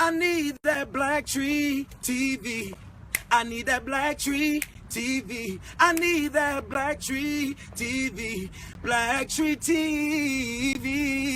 I need that BlackTree TV. I need that BlackTree TV. I need that BlackTree TV. BlackTree TV.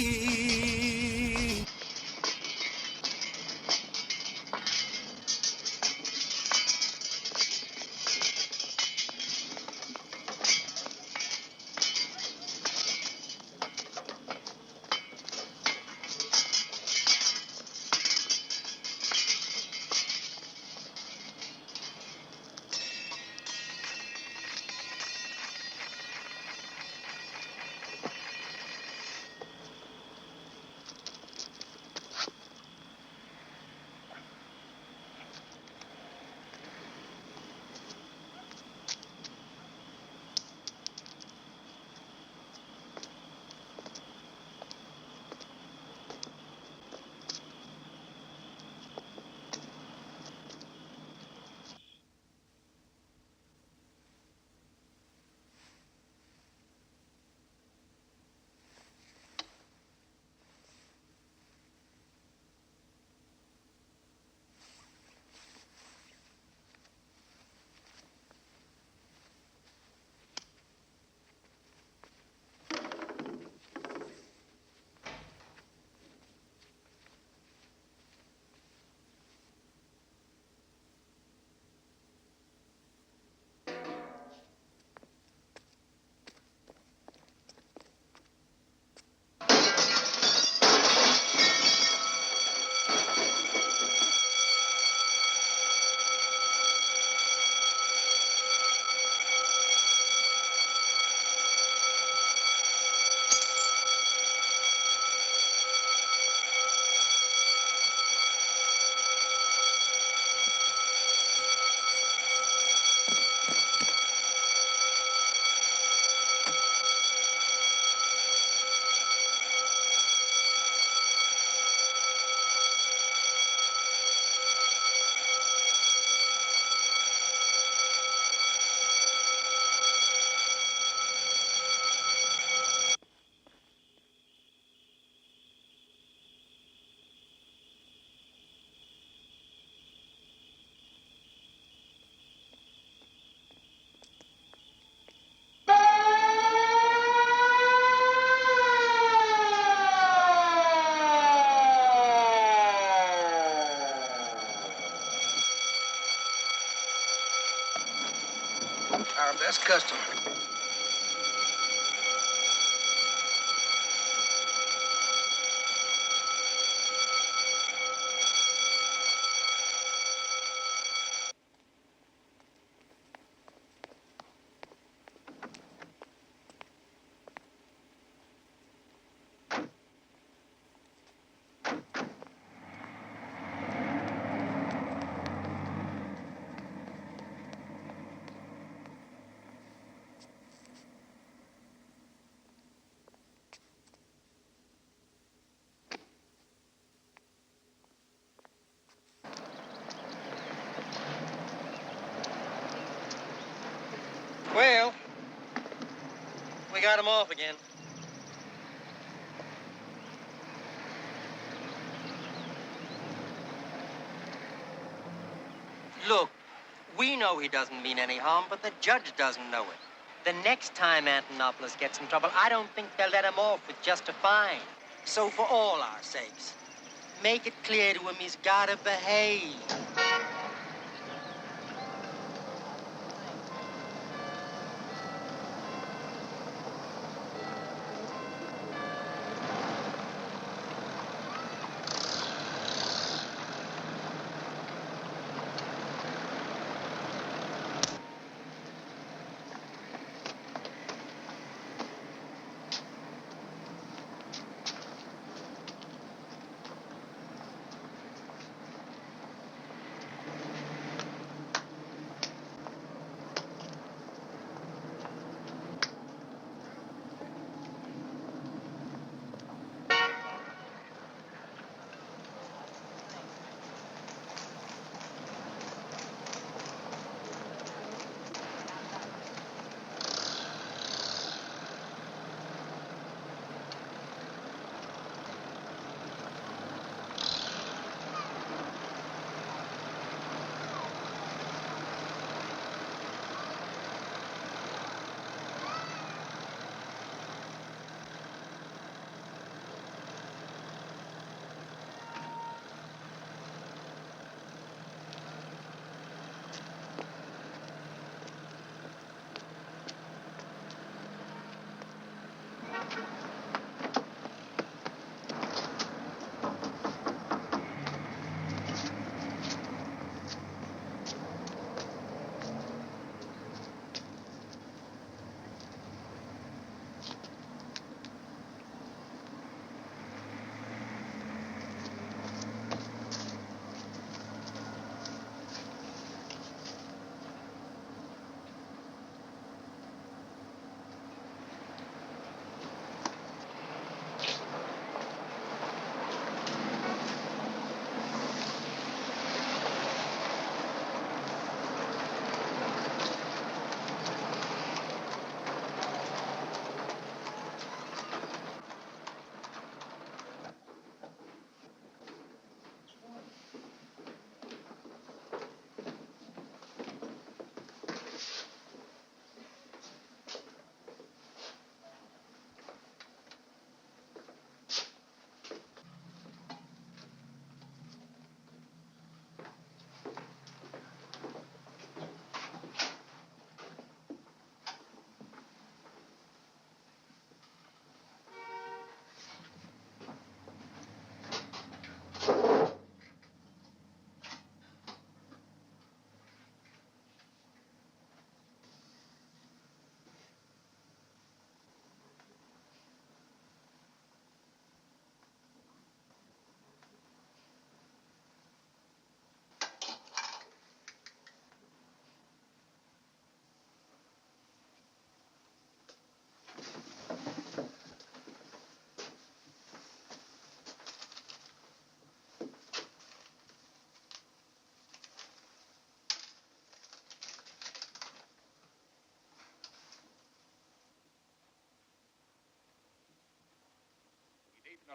Our best customer. Well, we got him off again. Look, we know he doesn't mean any harm, but the judge doesn't know it. The next time Antonapoulos gets in trouble, I don't think they'll let him off with just a fine. So for all our sakes, make it clear to him he's gotta behave.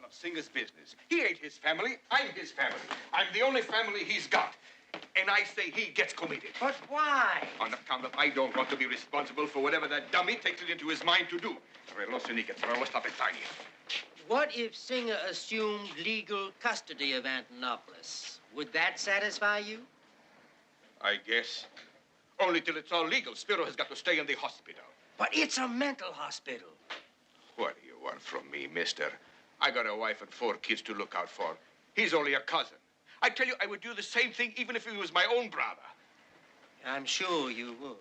of Singer's business. He ain't his family. I'm his family. I'm the only family he's got. And I say he gets committed. But why? On account of I don't want to be responsible for whatever that dummy takes it into his mind to do. What if Singer assumed legal custody of Antonapoulos? Would that satisfy you? I guess. Only till it's all legal. Spiro has got to stay in the hospital. But it's a mental hospital. What do you want from me, mister? I got a wife and 4 kids to look out for. He's only a cousin. I tell you, I would do the same thing even if he was my own brother. I'm sure you would.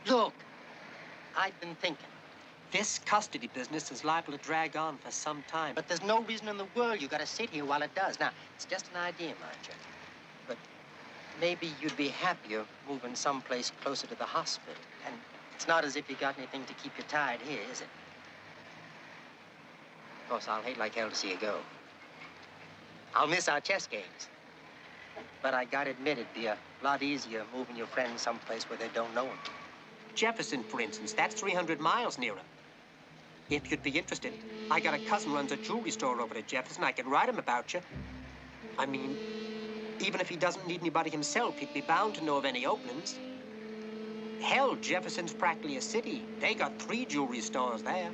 Look. I've been thinking. This custody business is liable to drag on for some time. But there's no reason in the world you gotta sit here while it does. Now, it's just an idea, mind you. But maybe you'd be happier moving someplace closer to the hospital. And it's not as if you got anything to keep you tied here, is it? Of course, I'll hate like hell to see you go. I'll miss our chess games. But I gotta admit, it'd be a lot easier moving your friends someplace where they don't know them. Jefferson, for instance, that's 300 miles nearer. If you'd be interested, I got a cousin runs a jewelry store over at Jefferson. I can write him about you. I mean, even if he doesn't need anybody himself, he'd be bound to know of any openings. Hell, Jefferson's practically a city. They got 3 jewelry stores there.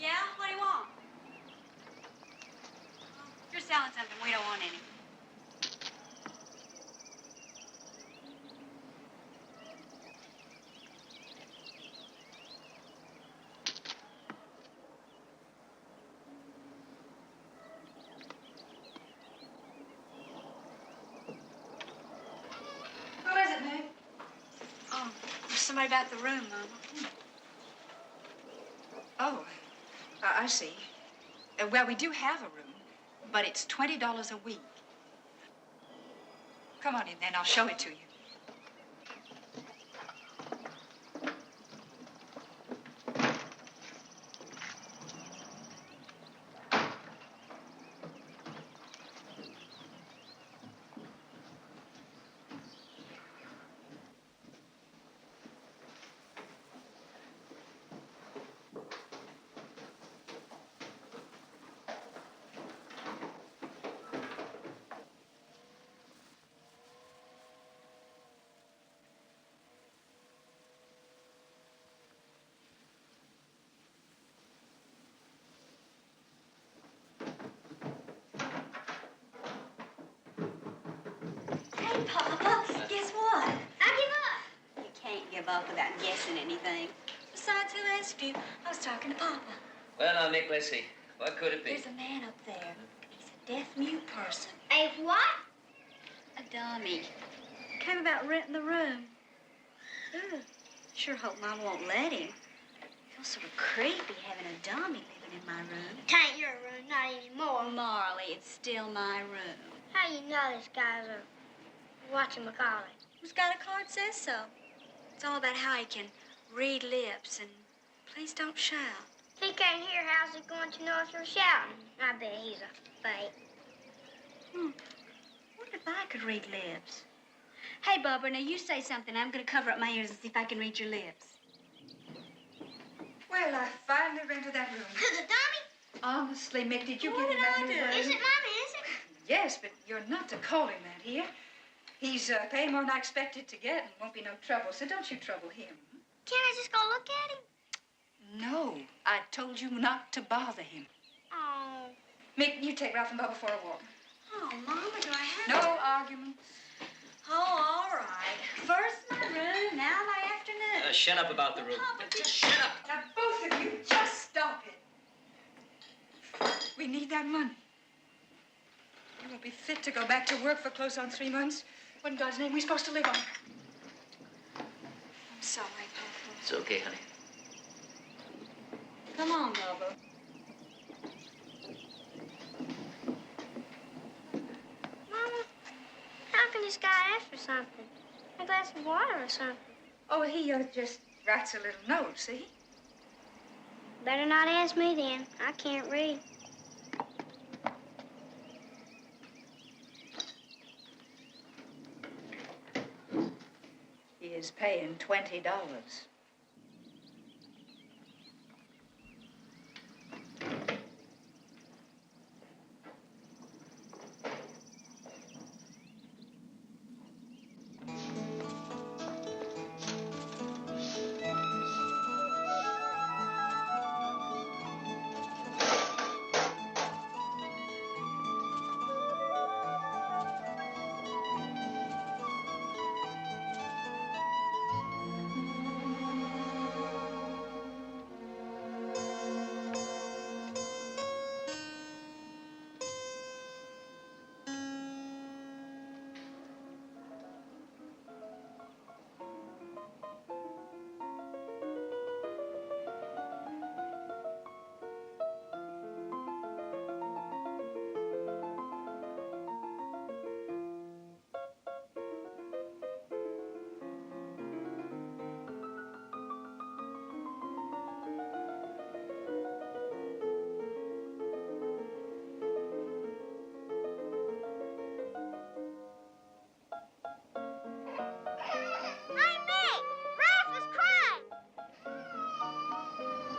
Yeah? What do you want? If you're selling something, we don't want any. somebody about the room, Mama. Oh, I see. Well, we do have a room, but it's $20 a week. Come on in, then. I'll show it to you. Hey, Papa, guess what? I give up. You can't give up without guessing anything. Besides, who asked you? I was talking to Papa. Well, now, Mick, let's see. What could it be? There's a man up there. He's a deaf-mute person. A what? A dummy. Came about renting the room. Ugh. Sure hope Mama won't let him. Feels sort of creepy having a dummy living in my room. Tain't your room, not anymore. Marley, it's still my room. How you know this guy's watching McCullers? Who's got a card says so. It's all about how he can read lips and please don't shout. If he can't hear, how's he going to know if you're shouting? I bet he's a fake. What if I could read lips? Hey, Bubba, now you say something. I'm going to cover up my ears and see if I can read your lips. Well, I finally rented that room. The dummy? Honestly, Mick, did you What get him did that I new do? room? Is it, Mommy, is it? Yes, but you're not to call him that here. He's paying more than I expected to get and won't be no trouble, so don't you trouble him. Can't I just go look at him? No, I told you not to bother him. Oh. Mick, you take Ralph and Bubba for a walk. Oh, Mama, do I have No arguments. Oh, all right. First my room, now my afternoon. Shut up about the room. Papa, Just shut up. Now, both of you, just stop it. We need that money. You won't be fit to go back to work for close on 3 months. What in God's name are we supposed to live on? I'm sorry, Papa. It's okay, honey. Come on, Bubba. Mama, how can this guy ask for something? A glass of water or something? Oh, he just writes a little note, see? Better not ask me then. I can't read. He is paying $20.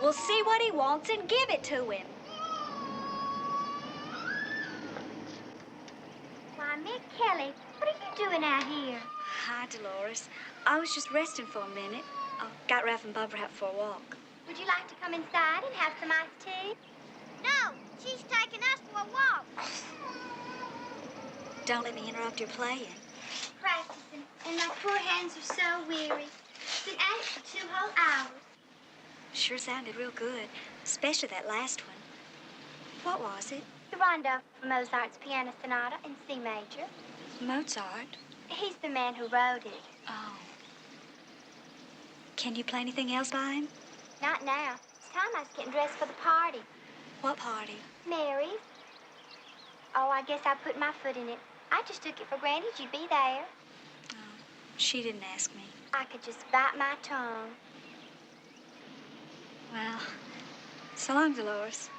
We'll see what he wants and give it to him. Why, Mick Kelly, what are you doing out here? Hi, Dolores. I was just resting for a minute. I got Ralph and Bubba out for a walk. Would you like to come inside and have some iced tea? No, she's taking us for a walk. Don't let me interrupt your playing. Practicing, and my poor hands are so weary. Been at it for 2 whole hours. Sure sounded real good, especially that last one. What was it? The rondo from Mozart's Piano Sonata in C major. Mozart? He's the man who wrote it. Oh. Can you play anything else by him? Not now. It's time I was getting dressed for the party. What party? Mary's. Oh, I guess I put my foot in it. I just took it for granted you'd be there. Oh, she didn't ask me. I could just bite my tongue. Well, so long, Dolores.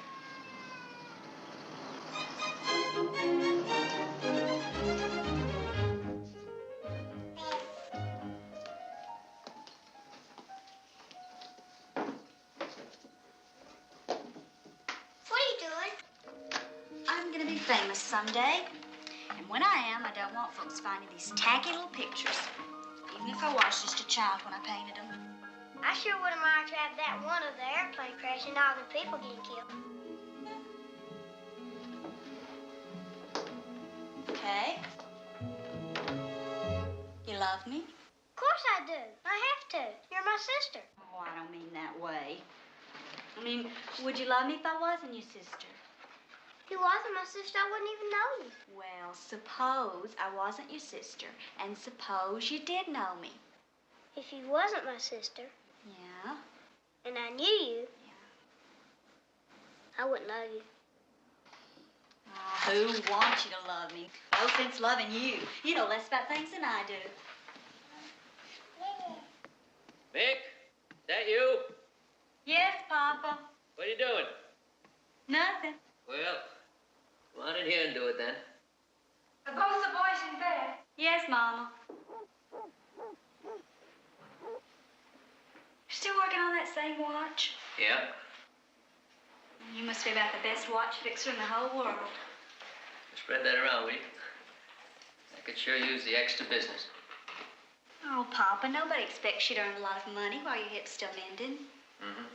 What are you doing? I'm gonna be famous someday. And when I am, I don't want folks finding these tacky little pictures. Even if I was just a child when I painted them. I sure wouldn't mind to have that one of the airplane crash and all the people getting killed. Okay. You love me? Of course I do. I have to. You're my sister. Oh, I don't mean that way. I mean, would you love me if I wasn't your sister? If you wasn't my sister, I wouldn't even know you. Well, suppose I wasn't your sister, and suppose you did know me. If you wasn't my sister, Yeah? and I knew you, I wouldn't love you. Oh, who wants you to love me? No sense loving you. You know less about things than I do. Mick, is that you? Yes, Papa. What are you doing? Nothing. Well, go on in here and do it then. Are both the boys in bed? Yes, Mama. Still working on that same watch? Yeah. You must be about the best watch fixer in the whole world. Spread that around, will you? I could sure use the extra business. Oh, Papa, nobody expects you to earn a lot of money while your hip's still mending. Mm-hmm.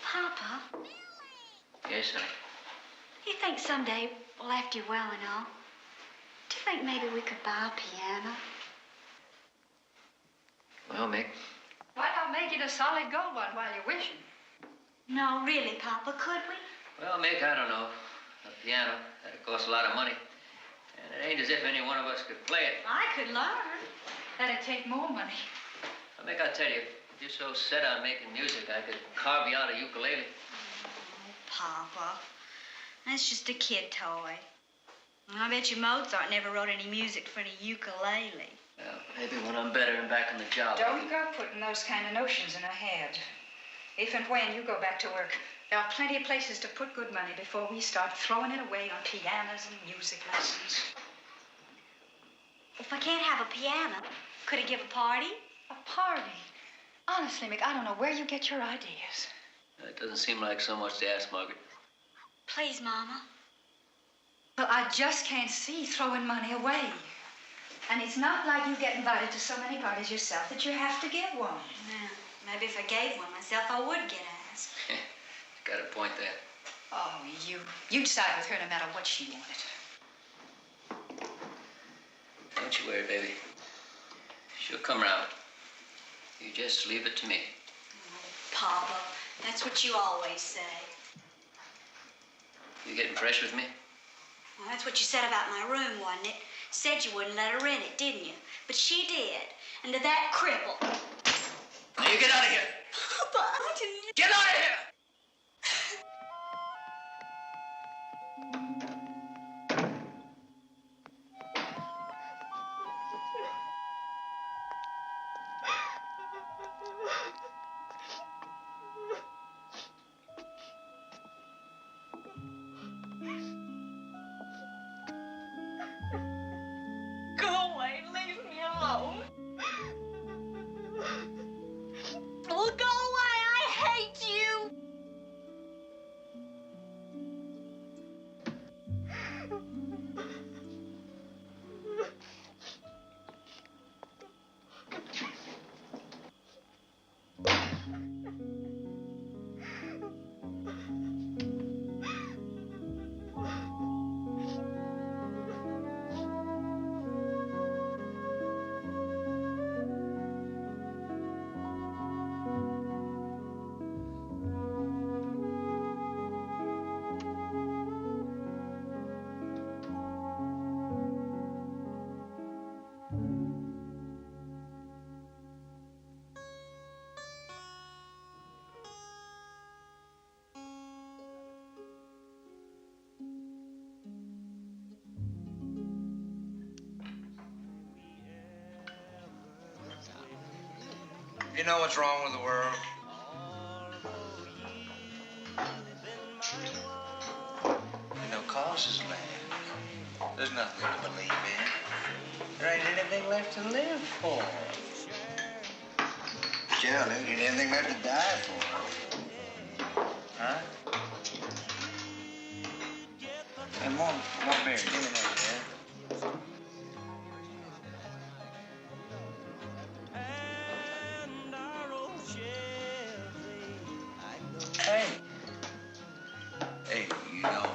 Papa, Yes, honey. you think someday, well, after you're well and all, do you think maybe we could buy a piano? Well, Mick, Why not make it a solid gold one while you're wishing? No, really, Papa, could we? well, Mick, I don't know. A piano, that'd cost a lot of money. And it ain't as if any one of us could play it. I could learn. That'd take more money. Well, Mick, I tell you, if you're so set on making music, I could carve you out a ukulele. Oh, Papa, that's just a kid toy. I bet you Mozart never wrote any music for any ukulele. Well, maybe when I'm better and back on the job. Don't go putting those kind of notions in her head. If and when you go back to work, there are plenty of places to put good money before we start throwing it away on pianos and music lessons. If I can't have a piano, could I give a party? A party? Honestly, Mick, I don't know where you get your ideas. That doesn't seem like so much to ask, Margaret. Please, Mama. Well, I just can't see throwing money away. And it's not like you get invited to so many parties yourself that you have to give one. Yeah, maybe if I gave one myself, I would get asked. Got a point there. Oh, you decide with her no matter what she wanted. Don't you worry, baby. She'll come round. You just leave it to me. Oh, Papa, that's what you always say. You getting fresh with me? Well, that's what you said about my room, wasn't it? Said you wouldn't let her rent it, didn't you? But she did. And to that cripple. Now you get out of here. Papa, I didn't... Get out of here! Go away, leave me alone. Well, go away, I hate you. You know what's wrong with the world? No causes left. There's nothing to believe in. There ain't anything left to live for. Hell, there ain't anything left to die for. Huh? And one beer. Give me that, man. Hey. Hey, you know.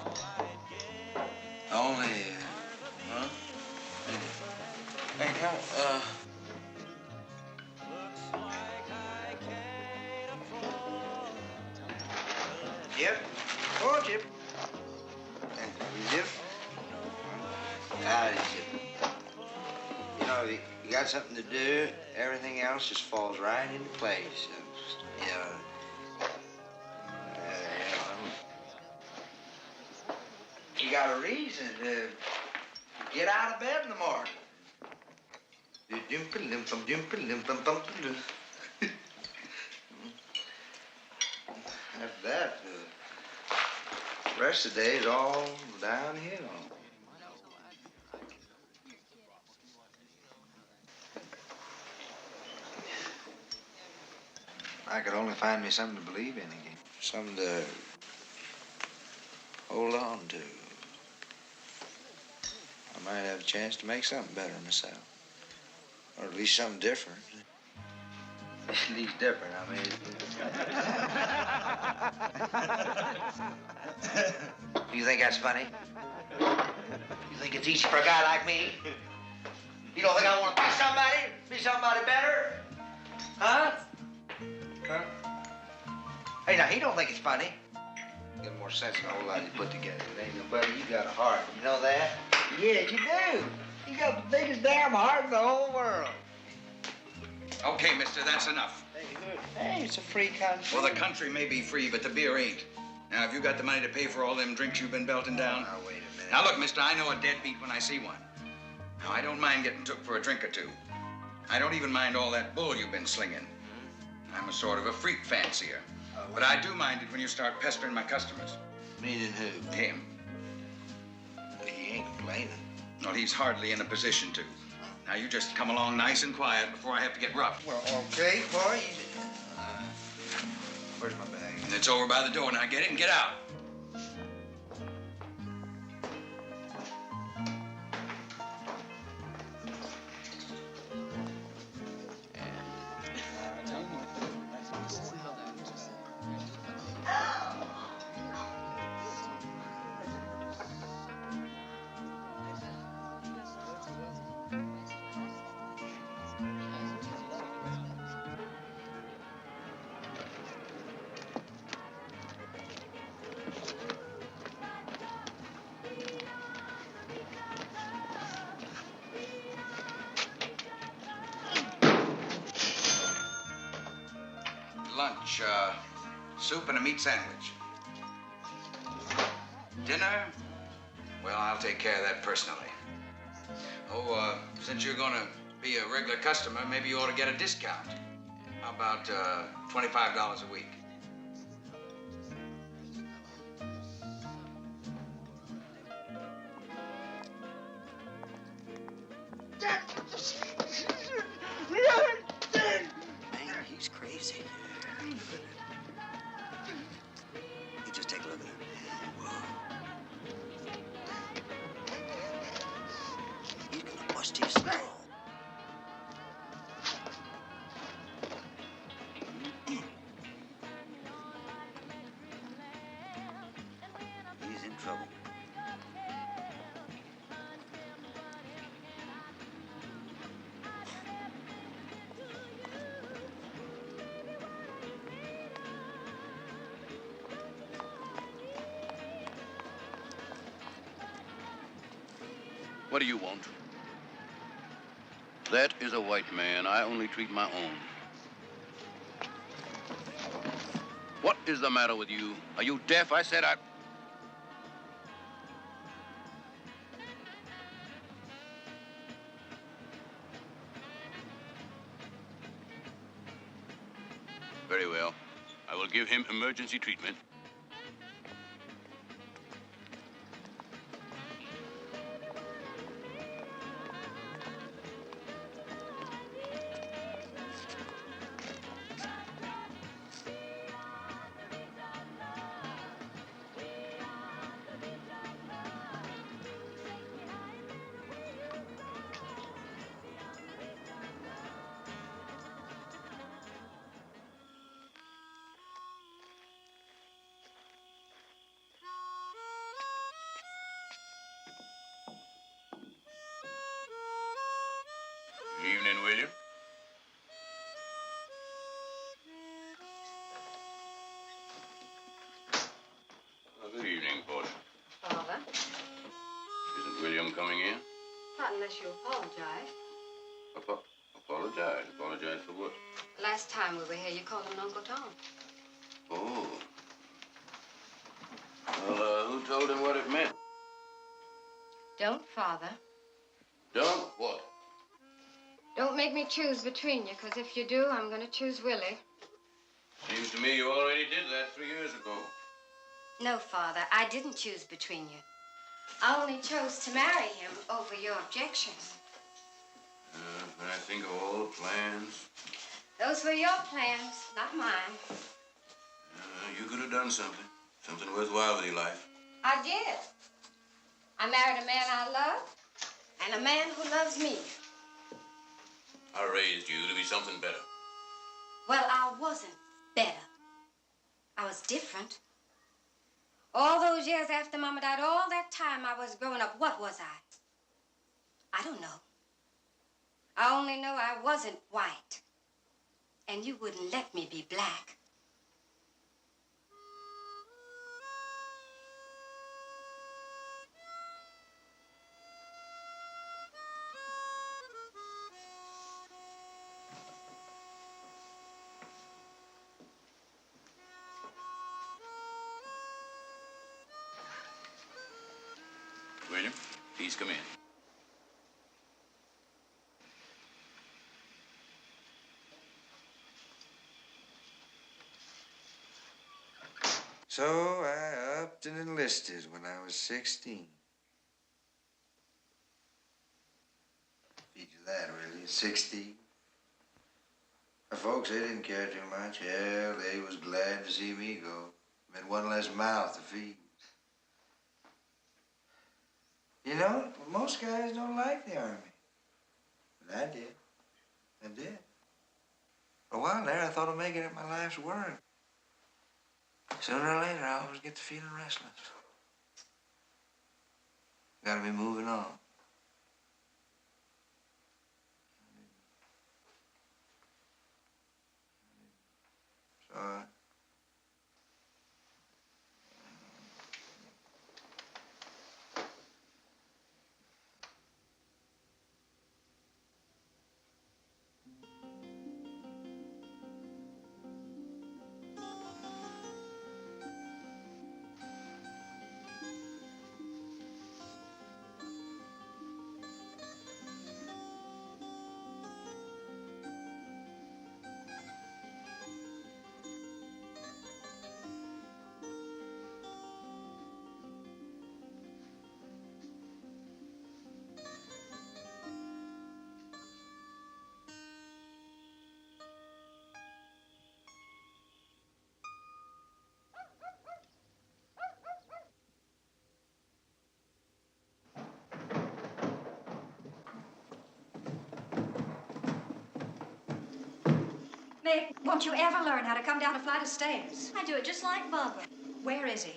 Only, huh? Hey, come, Yep. Oh, Chip. Zip. Zip. You know, you got something to do, everything else just falls right into place. You know, you got a reason to get out of bed in the morning. After that, the rest of the day is all downhill. I could only find me something to believe in again. Something to hold on to. I might have a chance to make something better of myself. Or at least something different. At least different, I mean. You think that's funny? You think it's easy for a guy like me? You don't think I want to be somebody better? Huh? Huh? Hey, now, he don't think it's funny. You got more sense than a whole lot you put together. It ain't nobody, you got a heart. You know that? Yeah, you do. You got the biggest damn heart in the whole world. Okay, mister, that's enough. Hey, it's a free country. Well, the country may be free, but the beer ain't. Now, have you got the money to pay for all them drinks you've been belting down? Now, wait a minute. Now, look, mister, I know a deadbeat when I see one. Now, I don't mind getting took for a drink or two. I don't even mind all that bull you've been slinging. I'm a sort of a freak fancier. But I do mind it when you start pestering my customers. Meaning who? Him. He ain't complaining. Well, he's hardly in a position to. Now, you just come along nice and quiet before I have to get rough. Well, okay, boy. Where's my bag? It's over by the door. Now, get it and get out. Lunch, soup and a meat sandwich. Dinner? Well, I'll take care of that personally. Oh, since you're gonna be a regular customer, maybe you ought to get a discount. How about, $25 a week? Man, he's crazy. You just take a look at him. He's gonna bust his skull. He's in trouble. What do you want? That is a white man. I only treat my own. What is the matter with you? Are you deaf? I said I... Very well. I will give him emergency treatment. Good evening, William. Good evening, Portia. Father, Isn't William coming in? not unless you apologize. Apologize? Apologize for what? Last time we were here, you called him Uncle Tom. Oh. Well, who told him what it meant? Don't, Father. Don't what? Don't make me choose between you, because if you do, I'm going to choose Willie. Seems to me you already did that 3 years ago. No, Father, I didn't choose between you. I only chose to marry him over your objections. I think of all the plans. Those were your plans, not mine. You could have done something. Something worthwhile with your life. I did. I married a man I love and a man who loves me. I raised you to be something better. Well, I wasn't better. I was different. All those years after Mama died, all that time I was growing up, what was I? I don't know. I only know I wasn't white. And you wouldn't let me be black. William, please come in. So I upped and enlisted when I was 16. Feed you that, really, 16. My folks, they didn't care too much. Hell, they was glad to see me go. Meant one less mouth to feed. You know, most guys don't like the Army. But I did. I did. For a while there, I thought of making it my life's work. Sooner or later, I always get to feeling restless. Gotta be moving on. So, Mick, won't you ever learn how to come down a flight of stairs? I do it just like Bubba. Where is he?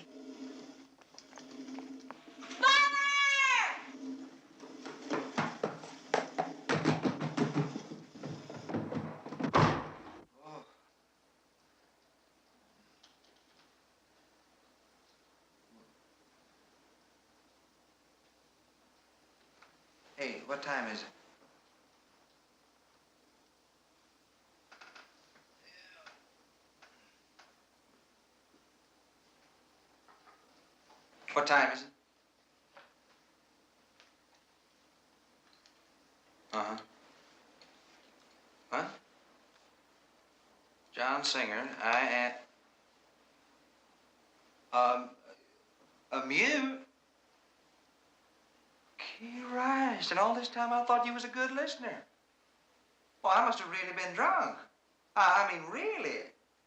hey, what time is it? What time is it? Uh-huh. What? John? non-singer. I am... a mute? Christ, and all this time I thought you was a good listener. Well, I must have really been drunk. I mean, really.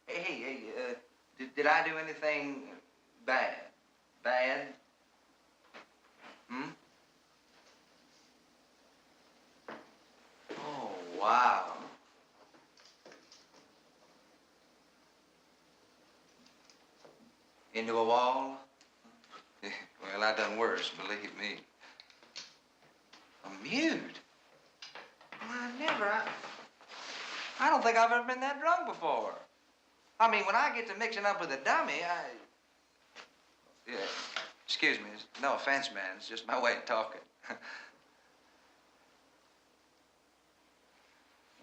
Hey, did I do anything bad? Bad? Hmm? Oh, wow. Into a wall? Well, I done worse, believe me. A mute? Well, I don't think I've ever been that drunk before. I mean, when I get to mixing up with a dummy, Yeah, excuse me. No offense, man. It's just my way of talking.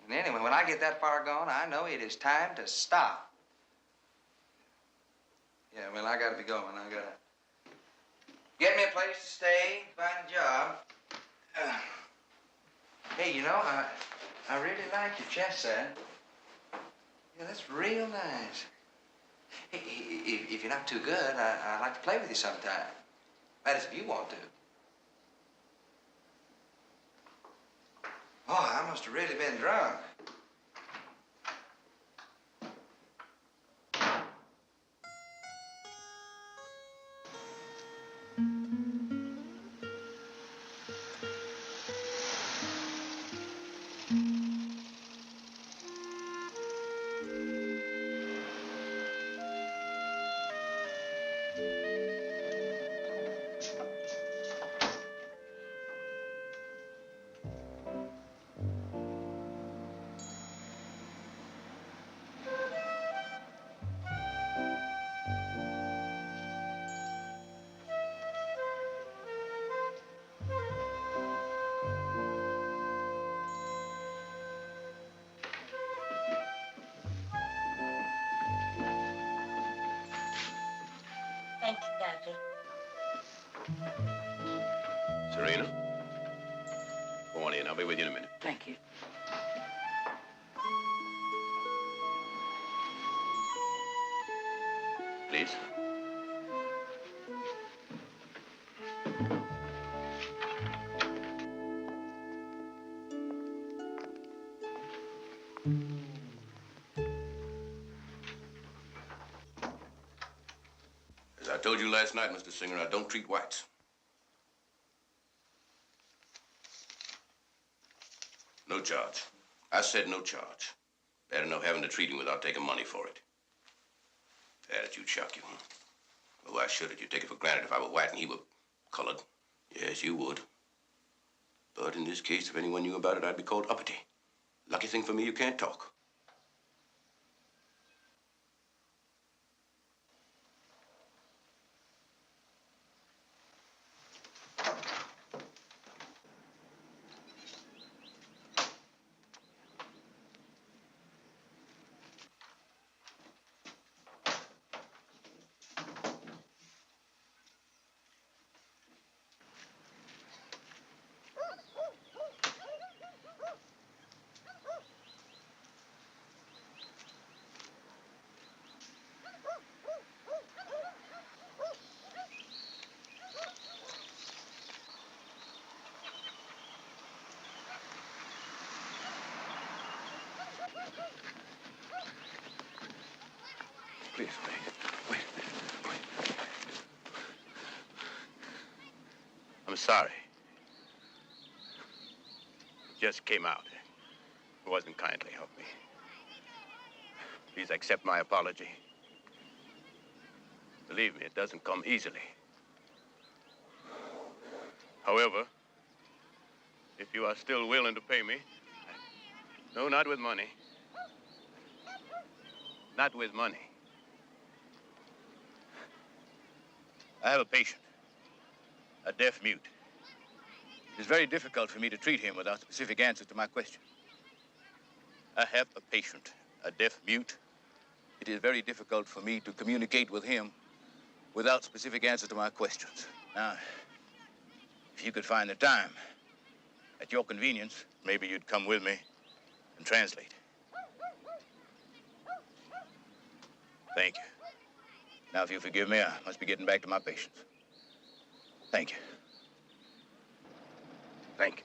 And anyway, when I get that far gone, I know it is time to stop. Yeah, well, I gotta be going. I gotta get me a place to stay, find a job. Hey, you know, I really like your chest set. Yeah, that's real nice. Hey, if you're not too good, I'd like to play with you sometime. That is, if you want to. Oh, I must have really been drunk. Thank you, Doctor. Serena? Go on in. I'll be with you in a minute. Thank you. Please. As I told you last night, Mr. Singer, I don't treat whites. No charge. I said no charge. Bad enough having to treat him without taking money for it. Attitude shock you, huh? Well, why should it? You'd take it for granted if I were white and he were colored. Yes, you would. But in this case, if anyone knew about it, I'd be called uppity. Lucky thing for me, you can't talk. Please, wait. I'm sorry. It just came out. It wasn't kindly of me. Please accept my apology. Believe me, it doesn't come easily. However, if you are still willing to pay me, no, not with money. Not with money. I have a patient, a deaf mute. It is very difficult for me to treat him without specific answers to my question. I have a patient, a deaf mute. It is very difficult for me to communicate with him without specific answers to my questions. Now, if you could find the time, at your convenience, maybe you'd come with me and translate. Thank you. Now, if you forgive me, I must be getting back to my patients. Thank you. Thank you.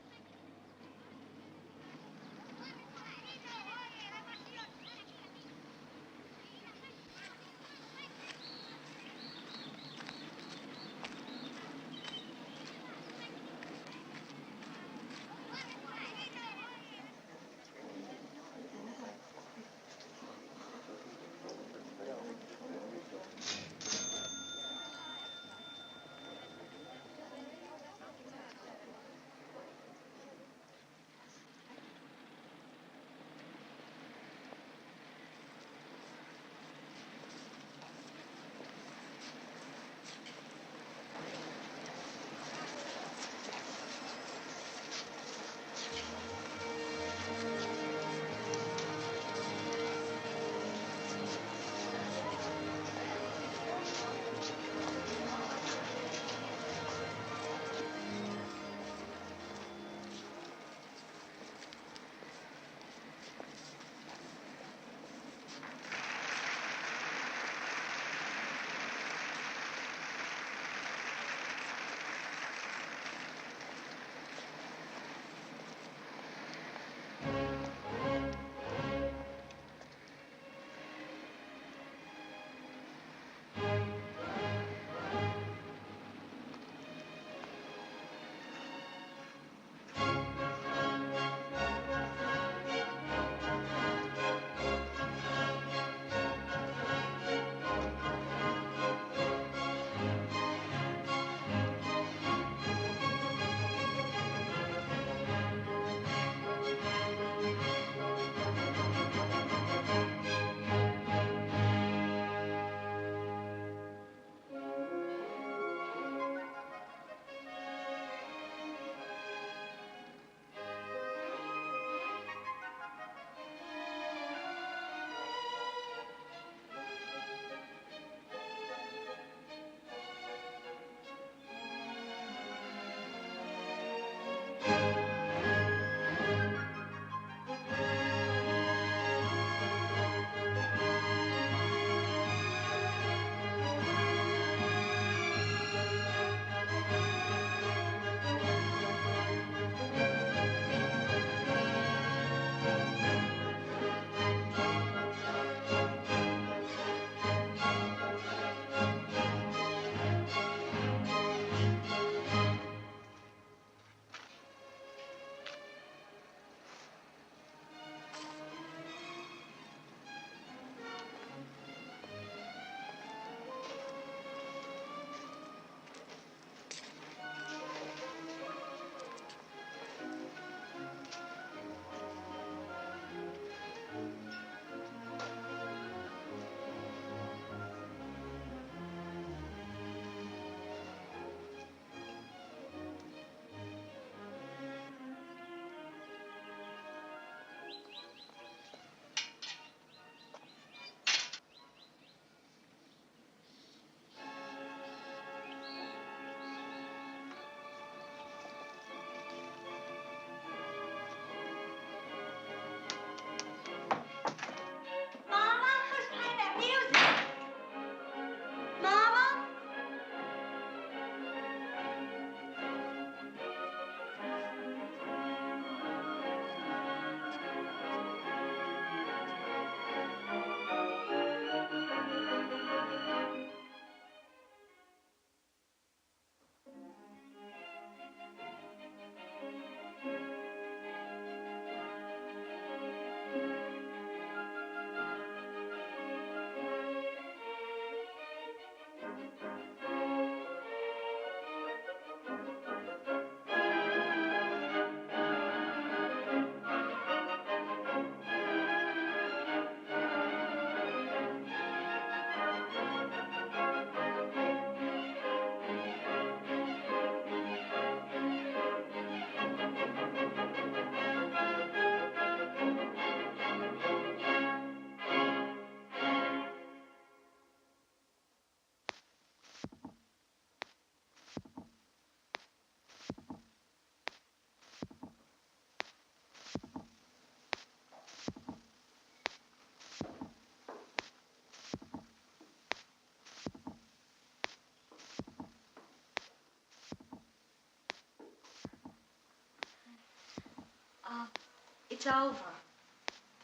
It's over.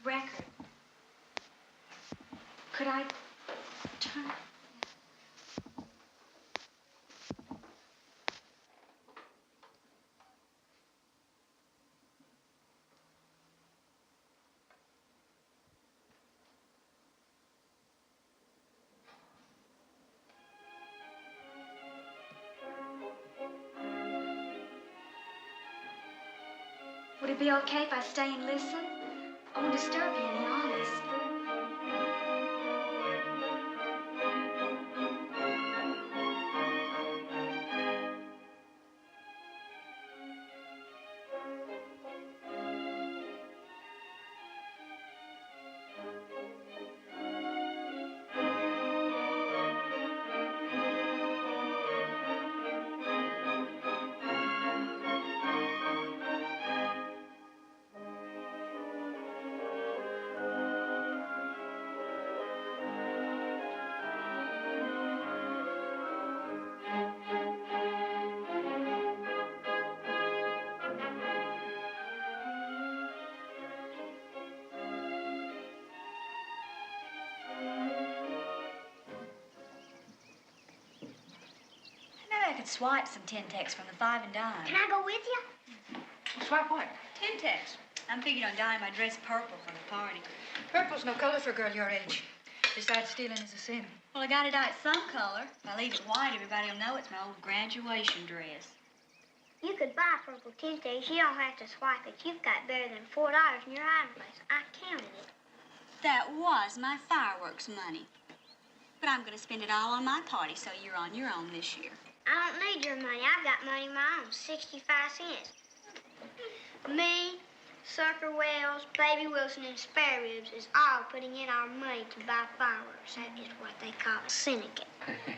The record. Could I turn? Would it be okay if I stay and listen? I won't disturb you any, honest. I could swipe some Tentex from the 5 and dime. Can I go with you? Swipe what? Tentex. I'm figuring on dyeing my dress purple for the party. Purple's no color for a girl your age. Besides, stealing is a sin. Well, I gotta dye it some color. If I leave it white, everybody will know it's my old graduation dress. You could buy purple Tuesdays. You don't have to swipe it. You've got better than $4 in your hiding place. I counted it. That was my fireworks money. But I'm gonna spend it all on my party, so you're on your own this year. I don't need your money. I've got money of my own, 65 cents. Me, Sucker Wells, Baby Wilson, and Spare Ribs is all putting in our money to buy fireworks. That is what they call a syndicate.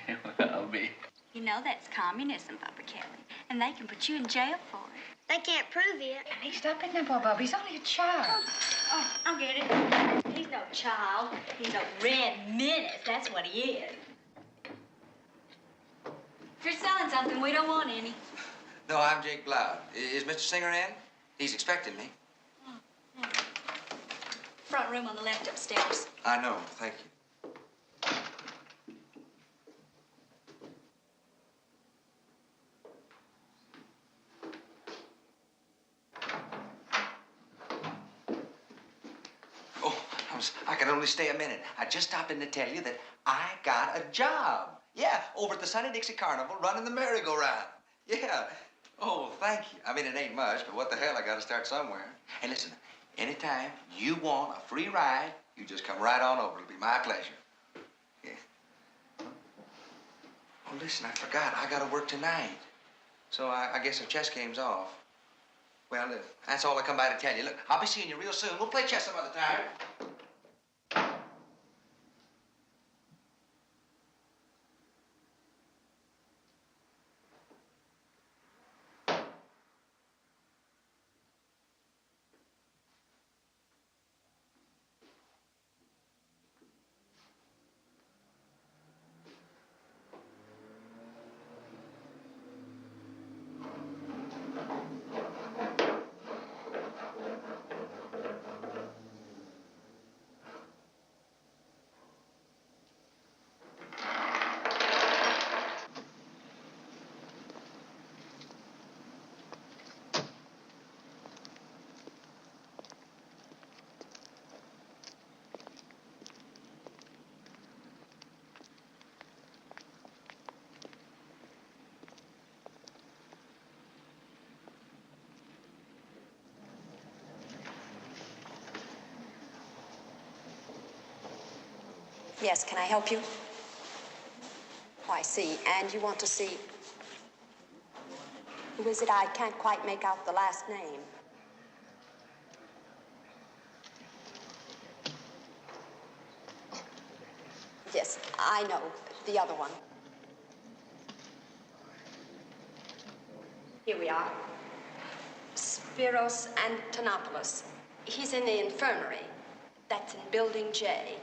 Well, I'll be. You know that's communism, Papa Kelly, and they can put you in jail for it. They can't prove it. Hey, stop picking up Bob. He's only a child. Oh, I'll get it. He's no child. He's a red menace. That's what he is. If you're selling something, we don't want any. No, I'm Jake Bloud. Is Mr. Singer in? He's expecting me. Front room on the left upstairs. I know. Thank you. Oh, I can only stay a minute. I just stopped in to tell you that I got a job. Yeah, over at the Sunny Dixie Carnival, running the merry-go-round. Yeah. Oh, thank you. I mean, it ain't much, but what the hell, I gotta start somewhere. Hey, listen, anytime you want a free ride, you just come right on over. It'll be my pleasure. Yeah. Oh, listen, I forgot. I gotta work tonight. So I guess the chess game's off. Well, that's all I come by to tell you. Look, I'll be seeing you real soon. We'll play chess some other time. Yes, can I help you? Oh, I see. And you want to see... Who is it? I can't quite make out the last name. Yes, I know. The other one. Here we are. Spiros Antonapoulos. He's in the infirmary. That's in Building J.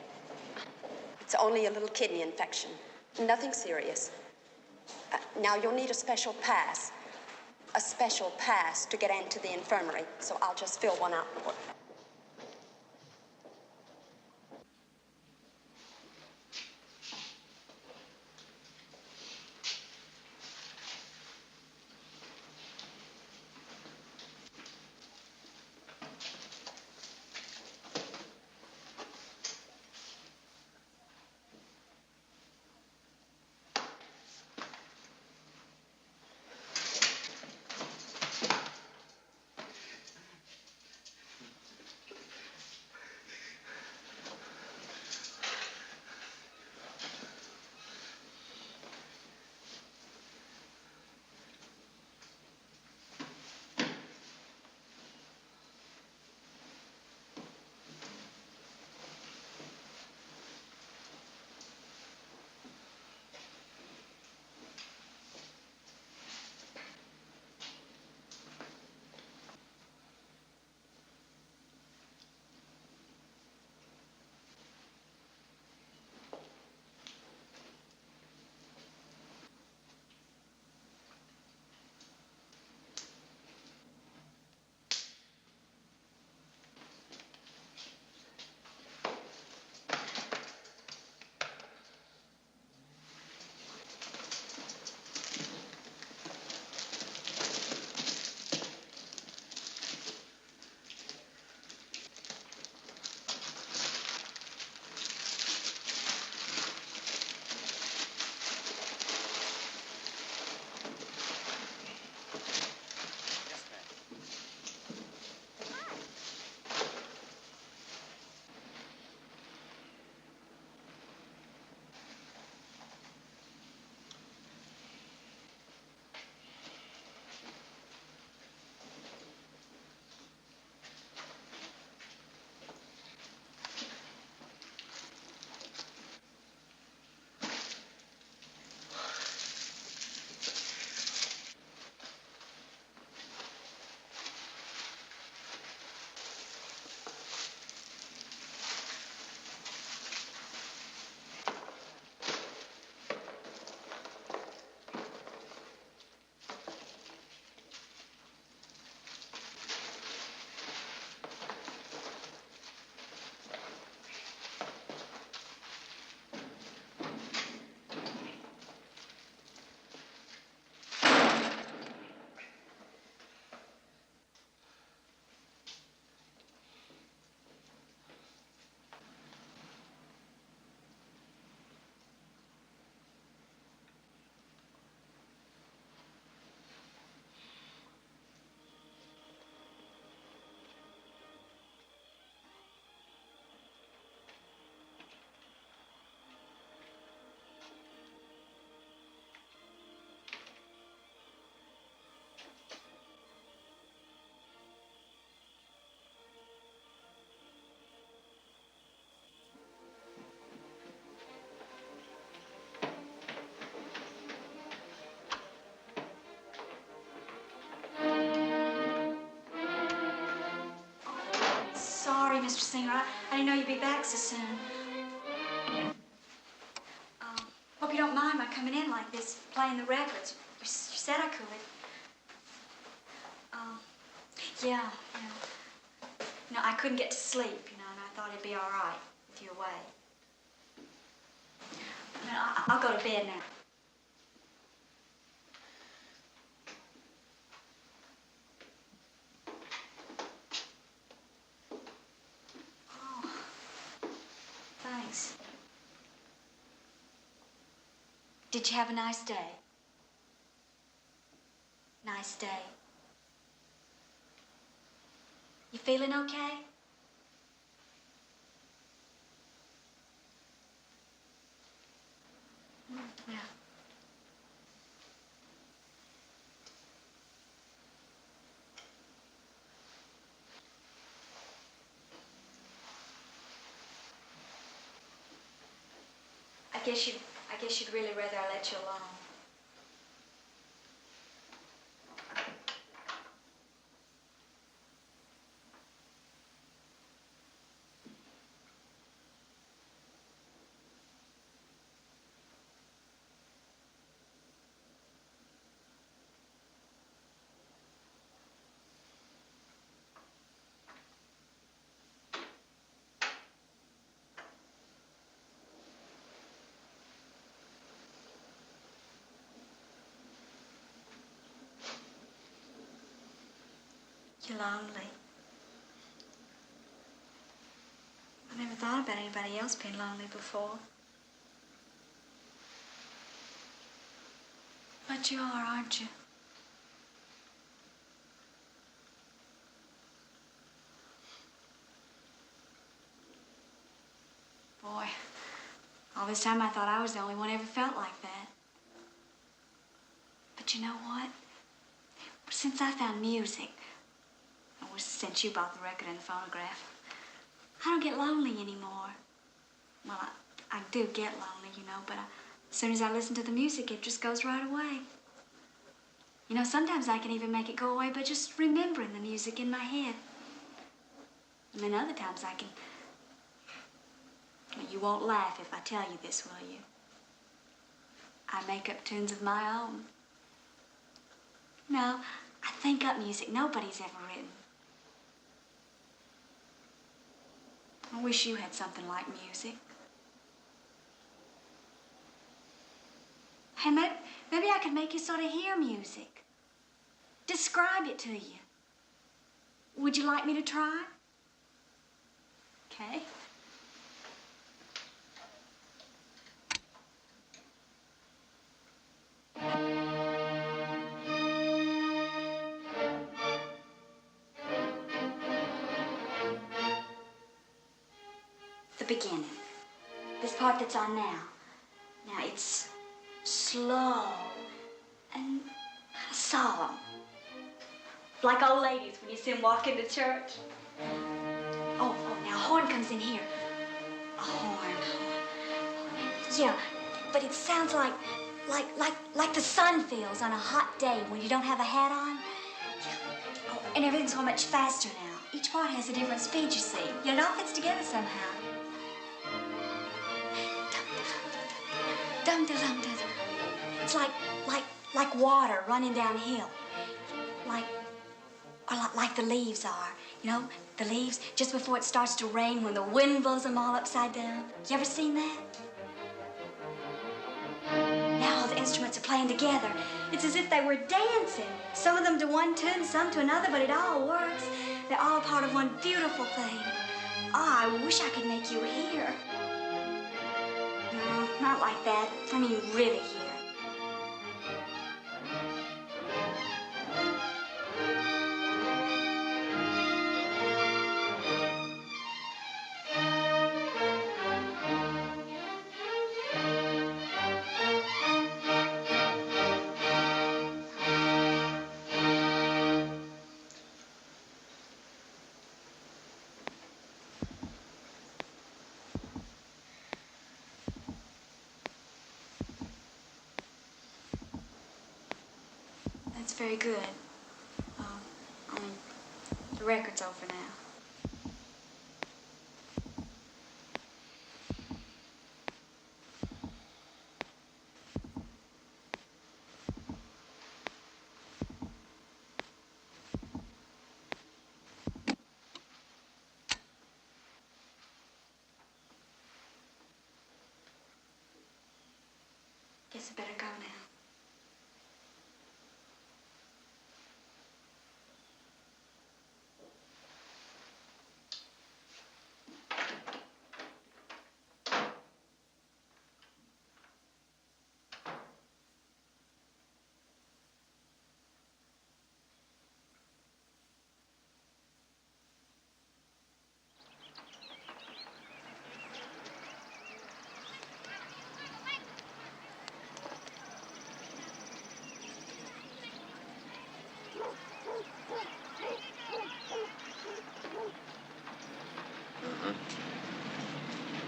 It's only a little kidney infection. Nothing serious. Now, you'll need a special pass. A special pass to get into the infirmary, so I'll just fill one out for you. sorry, Mr. Singer. I didn't know you'd be back so soon. Hope you don't mind my coming in like this, playing the records. You said I could. Yeah. You know, I couldn't get to sleep, you know, and I thought it'd be all right with you away. I'll go to bed now. Oh, thanks. Did you have a nice day? Nice day. You feeling okay? Yeah. I guess you'd really rather I let you alone. You're lonely. I never thought about anybody else being lonely before. But you are, aren't you? Boy, all this time I thought I was the only one who ever felt like that. But you know what? Since I found music, or since you bought the record and the phonograph, I don't get lonely anymore. Well, I do get lonely, you know, but as soon as I listen to the music, it just goes right away. You know, sometimes I can even make it go away by just remembering the music in my head. And then other times I can... Well, you won't laugh if I tell you this, will you? I make up tunes of my own. No, I think up music nobody's ever written. I wish you had something like music. Hey, maybe I could make you sort of hear music. Describe it to you. Would you like me to try? Okay. The beginning. This part that's on now. Now it's slow and solemn. Like old ladies when you see them walk into church. Oh, now a horn comes in here. A horn. Yeah, but it sounds like the sun feels on a hot day when you don't have a hat on. Yeah. Oh, and everything's so much faster now. Each part has a different speed, you see. Yet it all fits together somehow. Dum-da-dum-da-dum. It's like water running downhill. Like the leaves are. You know, the leaves just before it starts to rain when the wind blows them all upside down. You ever seen that? Now all the instruments are playing together. It's as if they were dancing. Some of them to one tune, some to another, but it all works. They're all part of one beautiful thing. Oh, I wish I could make you hear. No, not like that. I mean, really hear. That's very good. I mean, the record's over now. guess I better go now.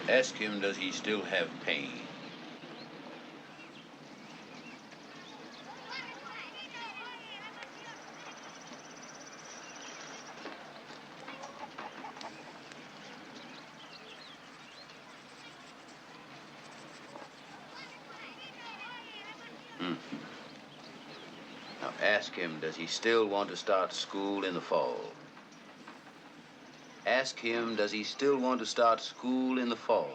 Ask him, does he still have pain? Now ask him, does he still want to start school in the fall? Ask him, does he still want to start school in the fall?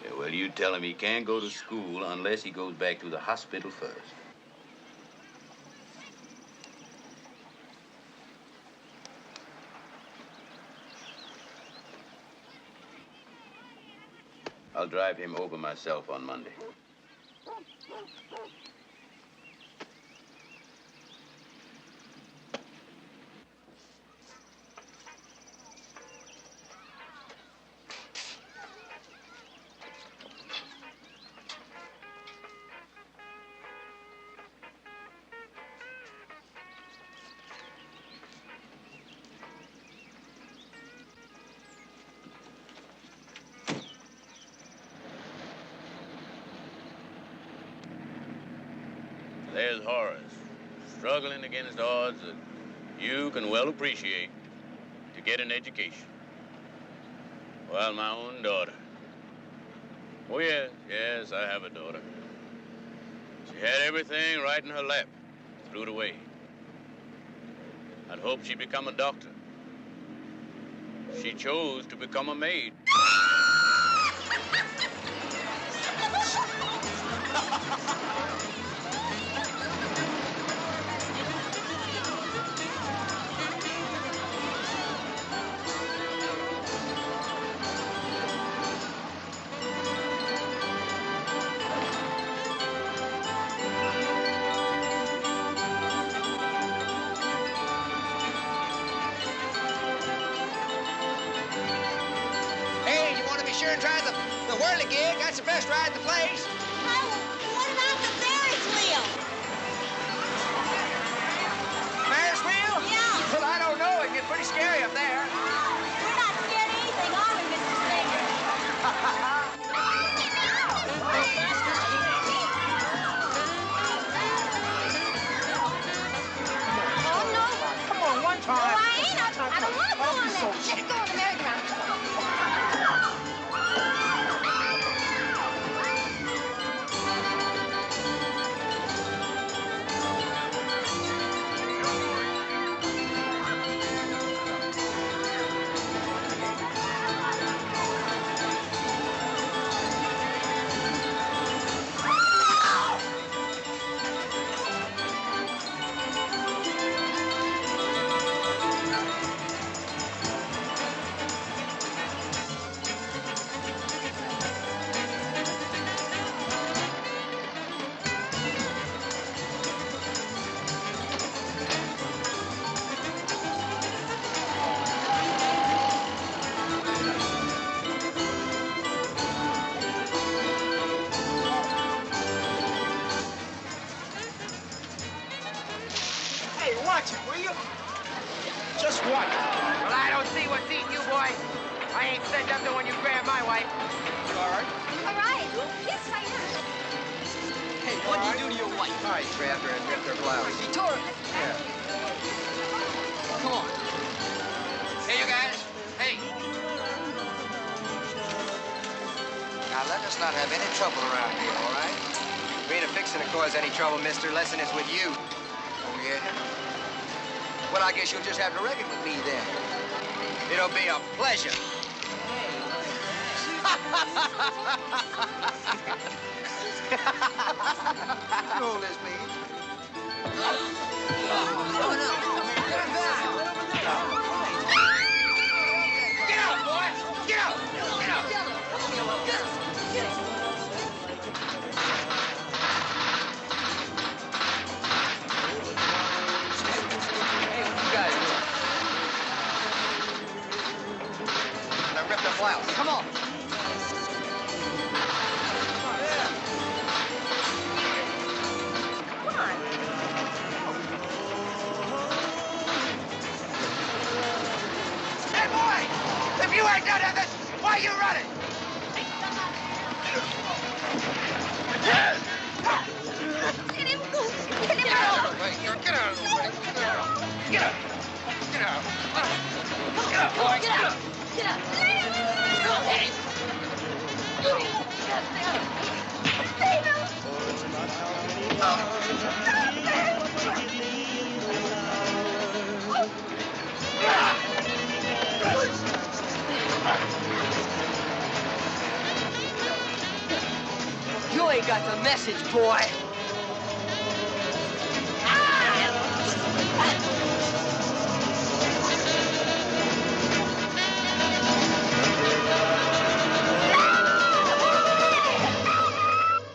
Yeah, well, you tell him he can't go to school unless he goes back to the hospital first. I'll drive him over myself on Monday. There's Horace, struggling against odds that you can well appreciate to get an education. While my own daughter. Oh, yes, I have a daughter. She had everything right in her lap, threw it away. I'd hoped she'd become a doctor. She chose to become a maid. That's the best ride in the place. Oh, what about the Ferris wheel? Ferris wheel? Yeah. Well, I don't know. It can get pretty scary up there. We're not scared of anything, are we, Mr. Stinger? Oh, no. Come on, one time. No, I ain't. I don't want to go on there. Let's go on the merry-go-round. Watch it, will you? Just watch it. Well, I don't see what's eating you, boy. I ain't said nothing when you grab my wife. All right. All right. Yes, I am. Hey, what did you do to your wife? I grabbed her and ripped her blouse. She tore it. Yeah. Come on. Hey, you guys. Hey. Now, let us not have any trouble around here, all right? We ain't fixing to cause any trouble, mister. Lesson is with you. Oh, yeah? Well, I guess you'll just have to reckon with me then. It'll be a pleasure. You know what this means. Oh, no. Get him back. Get out, boy. Get out. Get out. Get out. Rip the blouse. Come on. Come on. Hey, boy! If you ain't done this, why you running? Get him. Get out. Get out. Get out. Get out. Get out, boy. Get out. Get up. Save him. You ain't got the message, boy.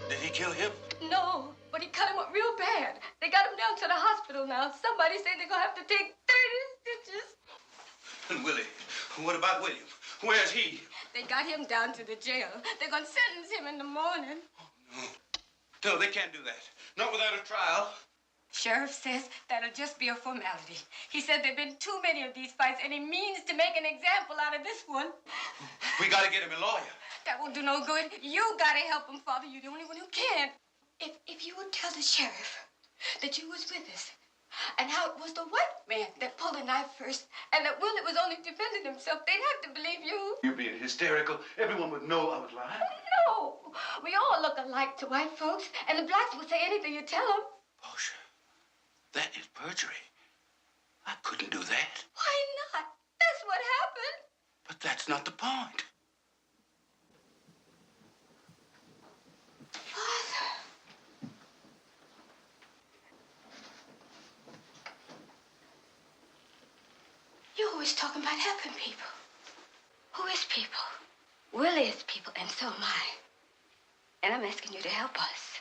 Did he kill him? No, but he cut him up real bad. They got him down to the hospital now. Somebody said they're gonna have to take 30 stitches. And Willie? What about William? Where's he? They got him down to the jail. They're gonna sentence him in the morning. No, they can't do that. Not without a trial. Sheriff says that'll just be a formality. He said there've been too many of these fights, and he means to make an example out of this one. We gotta get him a lawyer. That won't do no good. You gotta help him, Father. You're the only one who can. If you would tell the sheriff that you was with us, and how it was the white man that pulled the knife first, and that Willie was only defending himself, they'd have to believe you. You're being hysterical. Everyone would know I was lying. No. We all look alike to white folks, and the blacks will say anything you tell them. Portia, that is perjury. I couldn't do that. Why not? That's what happened. But that's not the point. Father. You're always talking about helping people. Who is people? Willie is people, and so am I. And I'm asking you to help us.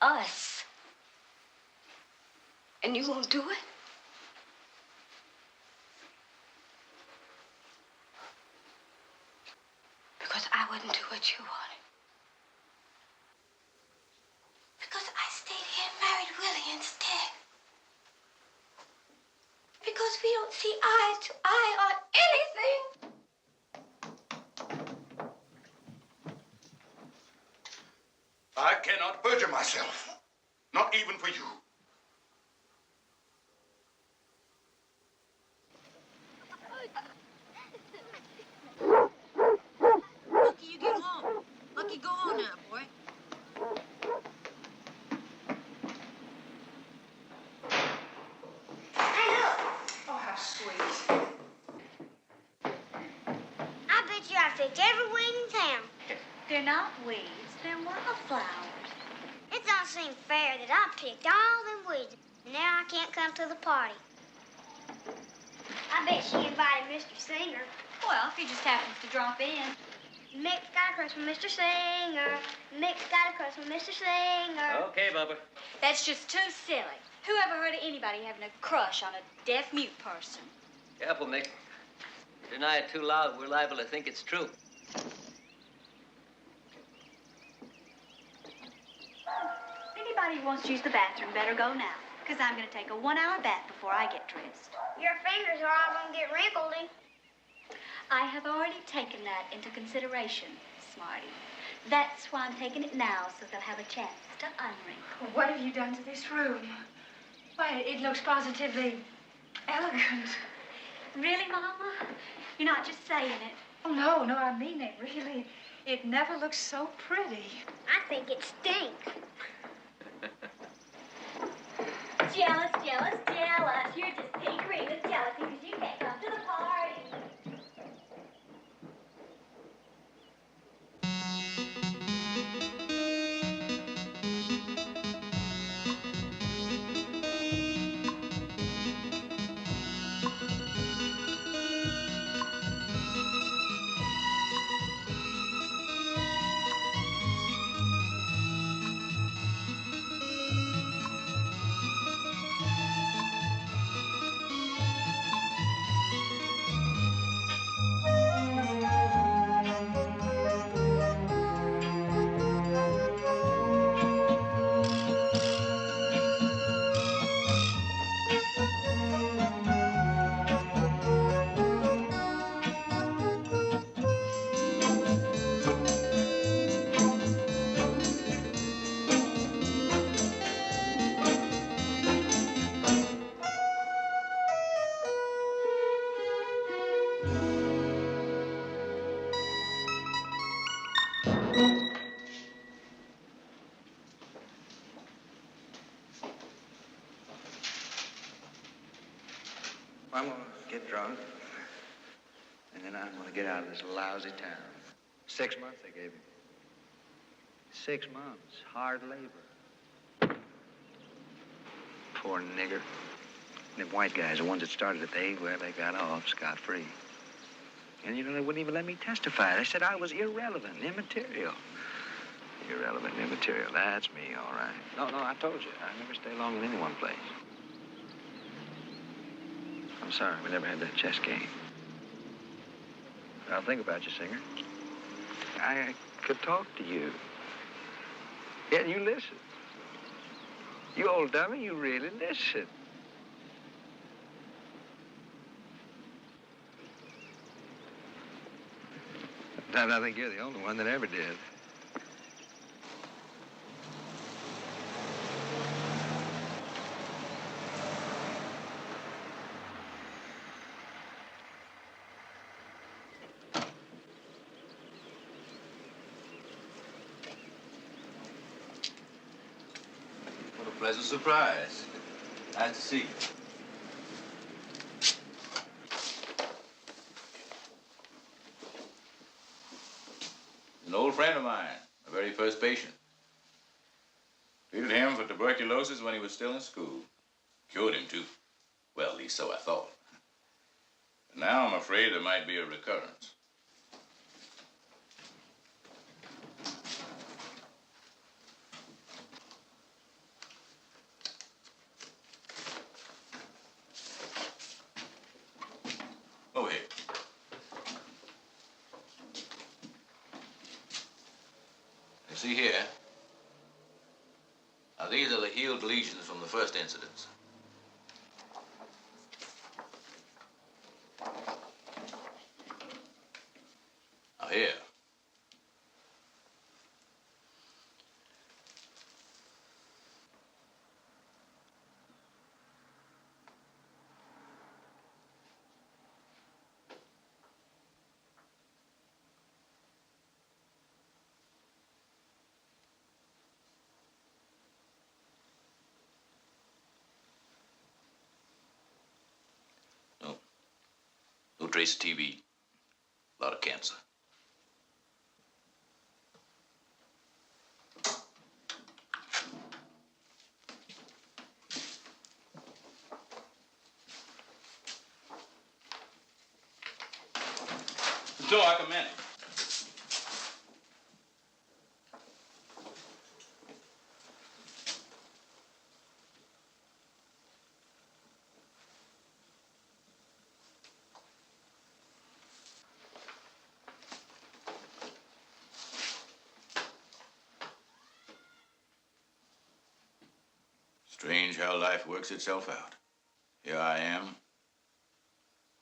Us. And you won't do it? Because I wouldn't do what you wanted. Because I stayed here and married Willie instead. Because we don't see eye to eye on anything. I cannot perjure myself. Not even for you. Lucky you get home. Lucky, go on now, boy. Hey, look. Oh, how sweet. I bet you I picked every weed in town. They're not weeds, they're wildflowers. It don't seem fair that I picked all them weeds, and now I can't come to the party. I bet she invited Mr. Singer. Well, if he just happens to drop in. Mick's got a crush on Mr. Singer. Mick's got a crush on Mr. Singer. Okay, Bubba. That's just too silly. Who ever heard of anybody having a crush on a deaf-mute person? Careful, Mick. If you deny it too loud, we're liable to think it's true. Anybody who wants to use the bathroom better go now, because I'm going to take a 1-hour bath before I get dressed. Your fingers are all gonna get wrinkledy. I have already taken that into consideration, Smarty. That's why I'm taking it now, so they'll have a chance to unwrinkle. What have you done to this room? Why, it looks positively elegant. Really, Mama? You're not just saying it. Oh, no, I mean it, really. It never looks so pretty. I think it stinks. Jealous, jealous, jealous. I'm gonna get drunk, and then I'm gonna get out of this lousy town. 6 months they gave me. 6 months, hard labor. Poor nigger. And them white guys, the ones that started it, they got off scot-free. And you know, they wouldn't even let me testify. They said I was irrelevant, immaterial. Irrelevant, immaterial. That's me, all right. No, I told you. I never stay long in any one place. I'm sorry, we never had that chess game. I'll think about you, singer. I could talk to you. Yeah, you listen. You old dummy, you really listen. Sometimes I think you're the only one that ever did. What a pleasant surprise. Nice to see you. An old friend of mine, my very first patient. Treated him for tuberculosis when he was still in school. Cured him, too. Well, at least so I thought. But now I'm afraid there might be a recurrence. Oh, here. You see here, now these are the healed lesions from the first incidents. Now here. No trace of TB. A lot of cancer. So I can manage. Strange how life works itself out. Here I am,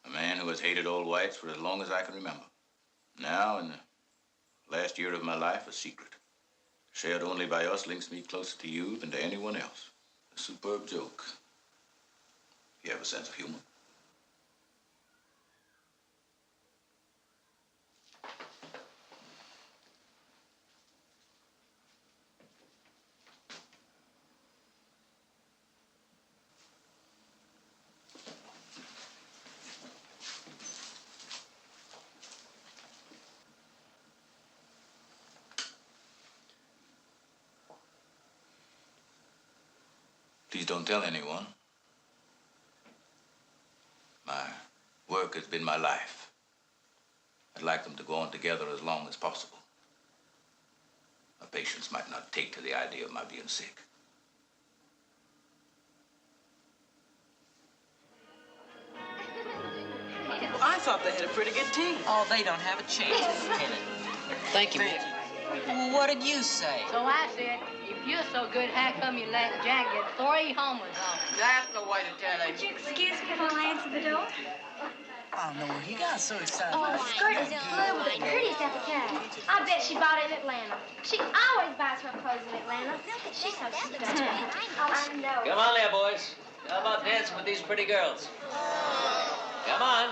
a man who has hated all whites for as long as I can remember. Now, in the last year of my life, a secret, shared only by us, links me closer to you than to anyone else. A superb joke. You have a sense of humor. Please don't tell anyone. My work has been my life. I'd like them to go on together as long as possible. My patients might not take to the idea of my being sick. Well, I thought they had a pretty good team. Oh, they don't have a chance, Tenant. Thank you, Mick. Well, what did you say? So I said, if you're so good, how come you let Jack get 3 homers off? That's the way to tell it. Would you excuse me while I answer the door? Oh, no, he got so excited. Oh, the skirt is blue with the prettiest ever cat. I bet she bought it in Atlanta. She always buys her clothes in Atlanta. She's so sweet. Oh, I know. Come on there, boys. How about dancing with these pretty girls? Come on.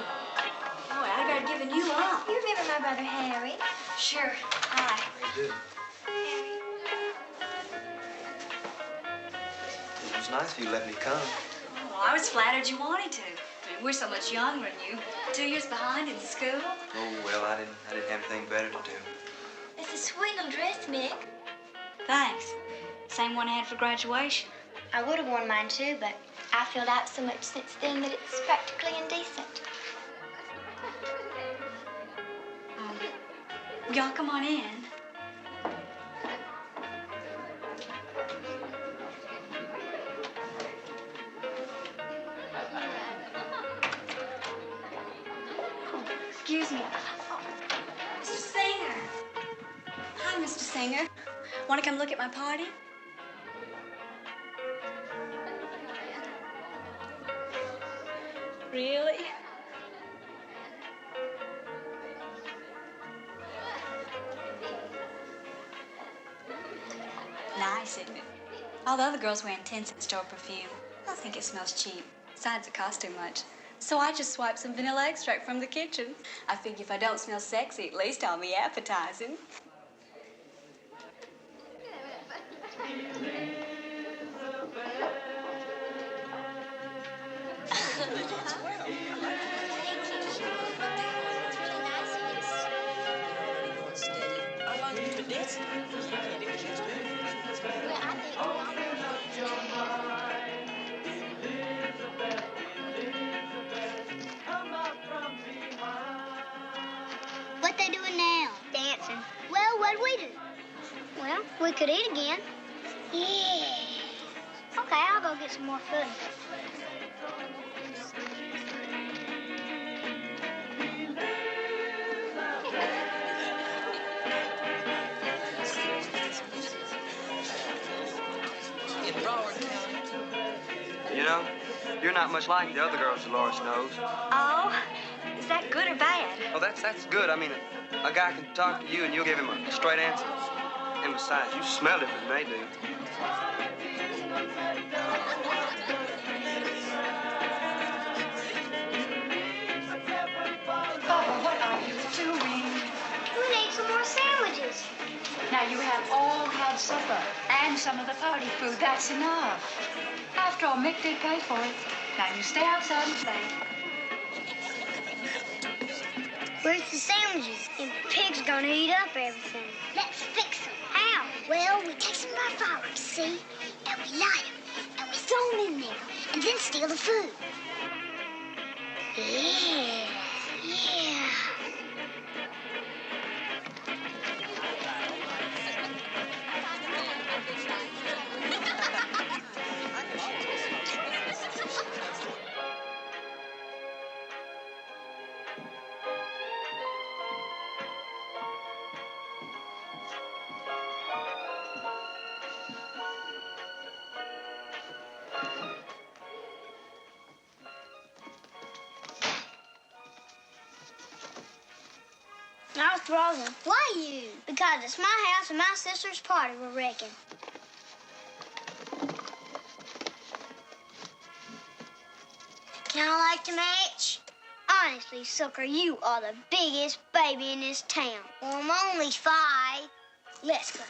Oh, I better giving you up. You remember my brother Harry? Sure. Hi. I did. Harry. It was nice of you let me come. Well, I was flattered you wanted to. We're so much younger than you. 2 years behind in school. Oh, well, I didn't have anything better to do. It's a sweet little dress, Mick. Thanks. Same one I had for graduation. I would have worn mine too, but I filled out so much since then that it's practically indecent. Y'all come on in. Excuse me. Oh, Mr. Singer. Hi, Mr. Singer. Want to come look at my party? Really? Nice, isn't it? All the other girls wearing 10-cent store perfume. I think it smells cheap. Besides, it costs too much. So I just swiped some vanilla extract from the kitchen. I figure if I don't smell sexy, at least I'll be appetizing. What they doing now? Dancing. Well, what do we do? Well, we could eat again. Yeah. Okay, I'll go get some more food. You know, you're not much like the other girls Dolores knows. Oh, is that good or bad? Well, that's good. I mean, a guy can talk to you and you'll give him a straight answer. And besides, you smell different than they do. Oh, what are you doing? We need some more sandwiches. Now, you have all had supper and some of the party food. That's enough. After all, Mick did pay for it. Now, you stay outside and play. Where's the sandwiches? And Pig's gonna eat up everything. Let's fix them. How? Well, we take some of our fireworks, see? And we light them. And we throw them in there. And then steal the food. Yeah. Yeah. I was frozen. Why you? Because it's my house and my sister's party, we're wrecking. Can I like to match? Honestly, sucker, you are the biggest baby in this town. Well, I'm only 5. Let's go.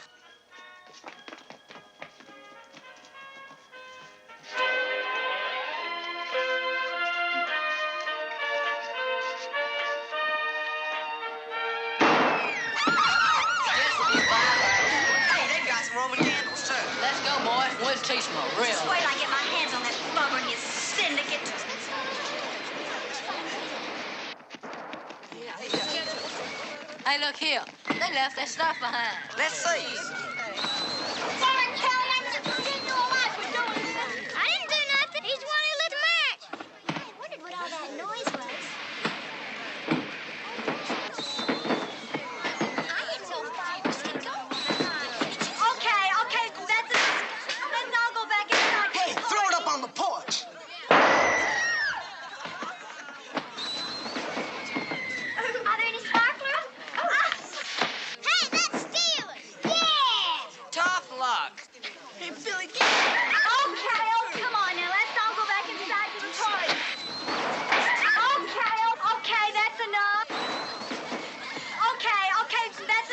Let's go, boys. Where's T-Smoke? Real. Just wait till I get my hands on that bugger and his syndicate. Hey, look here. They left their stuff behind. Let's see. Sorry, Cal, I didn't know what we're doing. I didn't do nothing. He's the one who lit the match. I wondered what all that noise was. Okay, that's it. Let's all go back inside. Hey, throw it up on the porch. Are there any sparklers? Hey, that's stealing. Yeah. Tough luck. Hey, Billy, get Okay, come on now. Let's all go back inside to the toilet. Okay, that's enough. Okay, that's enough.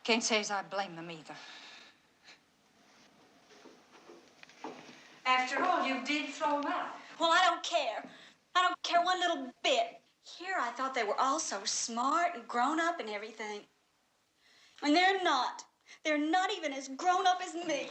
Can't say as I blame them either. After all, you did throw them out. Well, I don't care. I don't care one little bit. Here, I thought they were all so smart and grown up and everything. And they're not. They're not even as grown up as me.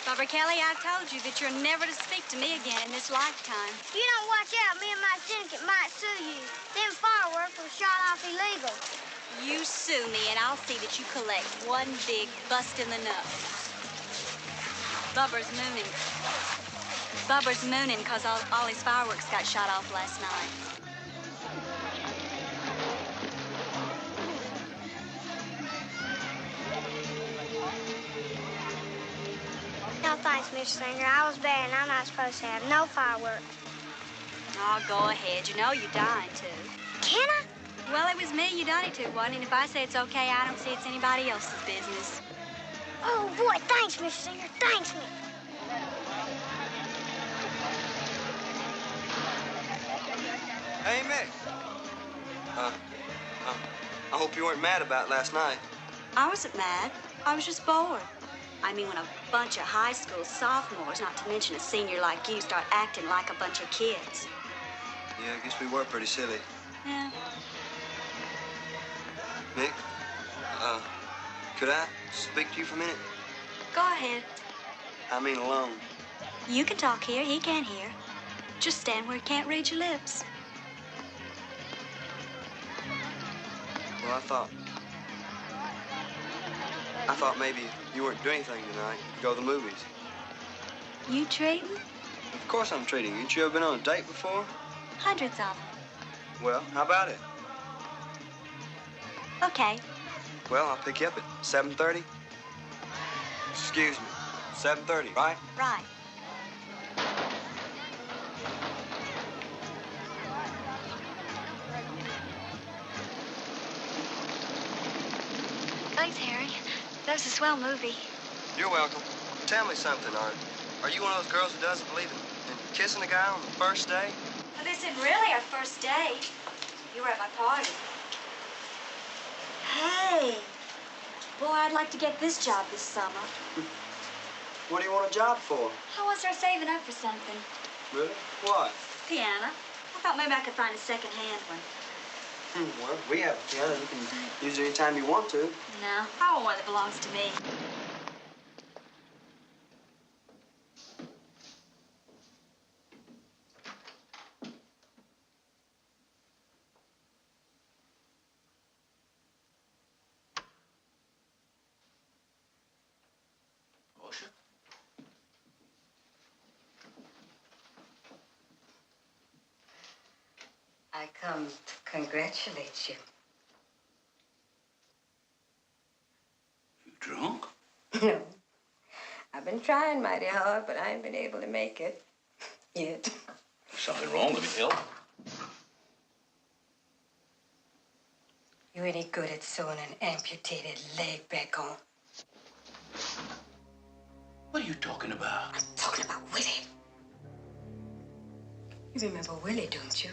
Barbara Kelly, I told you that you're never to speak to me again in this lifetime. If you don't watch out, me and my syndicate might sue you. Them fireworks were shot off illegal. You sue me, and I'll see that you collect one big bust in the nose. Bubber's mooning. Bubber's mooning because all his fireworks got shot off last night. No thanks, Miss Singer. I was bad, and I'm not supposed to have no fireworks. Oh, go ahead. You know you're dying to. Can I? Well, it was me you done it to, wasn't it? And if I say it's okay, I don't see it's anybody else's business. Oh, boy, thanks, Miss Singer. Thanks, me. Hey, Mick. I hope you weren't mad about last night. I wasn't mad. I was just bored. I mean, when a bunch of high school sophomores, not to mention a senior like you, start acting like a bunch of kids. Yeah, I guess we were pretty silly. Yeah. Mick, could I speak to you for a minute? Go ahead. I mean alone. You can talk here. He can't hear. Just stand where he can't read your lips. Well, I thought maybe you weren't doing anything tonight. You could go to the movies. You treating? Of course I'm treating you. Ain't you ever been on a date before? Hundreds of them. Well, how about it? Okay. Well, I'll pick you up at 7:30. Excuse me. 7:30, right? Right. Thanks, Harry. That was a swell movie. You're welcome. Tell me something, are you one of those girls who doesn't believe in kissing a guy on the first day? Well, this isn't really our first date. You were at my party. Hey. Boy, I'd like to get this job this summer. What do you want a job for? I want to start saving up for something. Really? What? Piano. I thought maybe I could find a second-hand one. Well, we have a piano. You can use it anytime you want to. No, I want one that belongs to me. Portia? I come to congratulate you. You drunk? No. I've been trying mighty hard, but I ain't been able to make it. Yet. There's something wrong with you, Hill. You any good at sewing an amputated leg back on? What are you talking about? I'm talking about Willie. You remember Willie, don't you?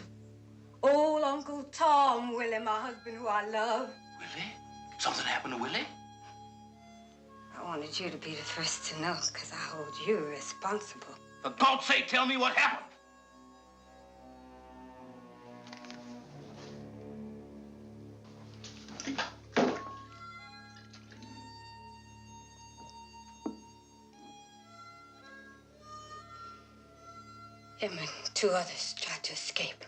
Old Uncle Tom Willie, my husband who I love. Willie? Something happened to Willie? I wanted you to be the first to know because I hold you responsible. For God's sake, tell me what happened. Him and two others tried to escape.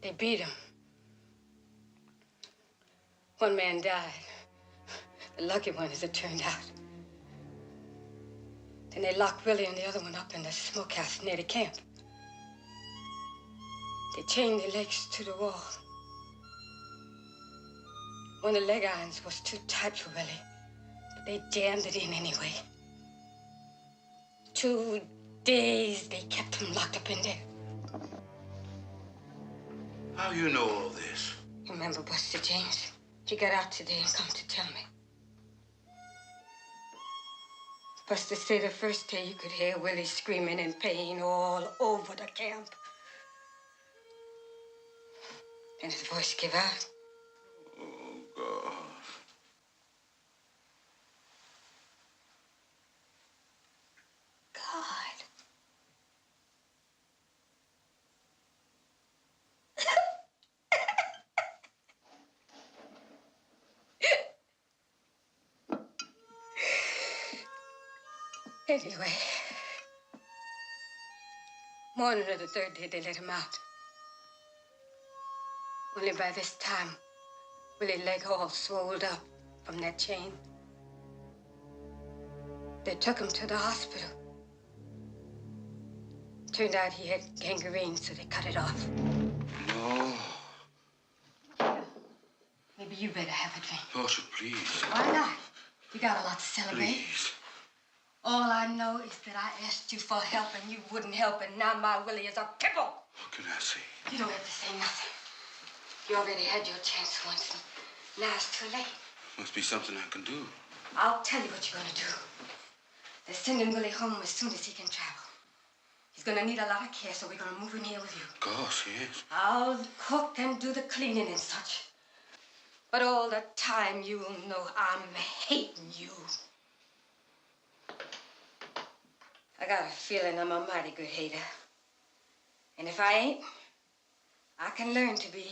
They beat him. One man died. The lucky one, as it turned out. Then they locked Willie and the other one up in the smokehouse near the camp. They chained their legs to the wall. One of the leg irons was too tight for Willie, but they jammed it in anyway. 2 days they kept him locked up in there. How you know all this? Remember Buster James? He got out today and come to tell me. Buster said the first day you could hear Willie screaming in pain all over the camp. Then his voice gave out. Oh, God. God. Anyway, morning of the third day, they let him out. Only by this time, Willie's leg all swelled up from that chain. They took him to the hospital. Turned out he had gangrene, so they cut it off. No. Maybe you better have a drink. Portia, please. Why not? You got a lot to celebrate. Please. All I know is that I asked you for help and you wouldn't help, and now my Willie is a cripple. What can I say? You don't have to say nothing. You already had your chance once, and now it's too late. Must be something I can do. I'll tell you what you're gonna do. They're sending Willie home as soon as he can travel. He's gonna need a lot of care, so we're gonna move him here with you. Of course, yes. I'll cook and do the cleaning and such. But all the time you'll know I'm hating you. I got a feeling I'm a mighty good hater. And if I ain't, I can learn to be.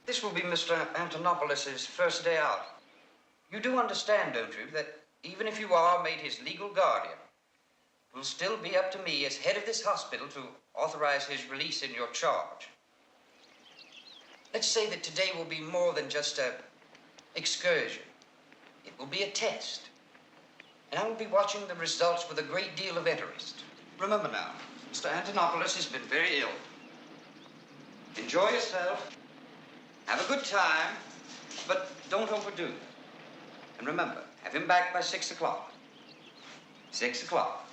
This will be Mr. Antonapoulos' first day out. You do understand, don't you, that even if you are made his legal guardian, it will still be up to me as head of this hospital to authorize his release in your charge. Let's say that today will be more than just an excursion. It will be a test. And I will be watching the results with a great deal of interest. Remember now, Mr. Antonapoulos has been very ill. Enjoy yourself. Have a good time, but don't overdo it. And remember, have him back by 6 o'clock. 6 o'clock.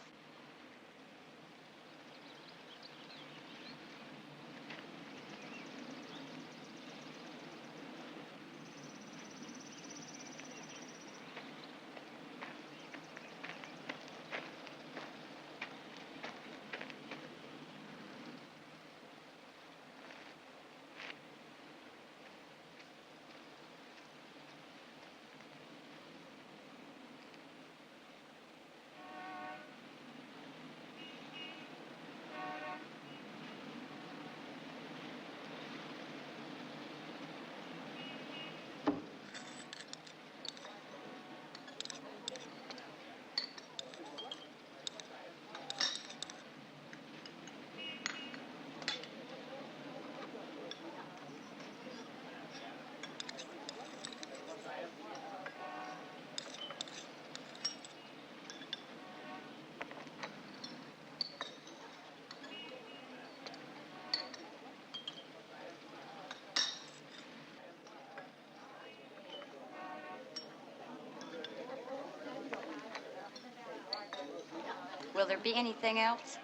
Will there be anything else?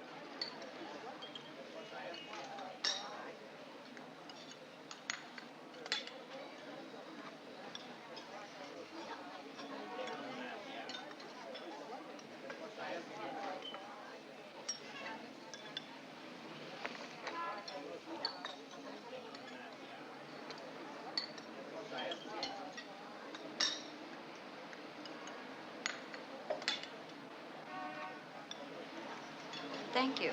Thank you.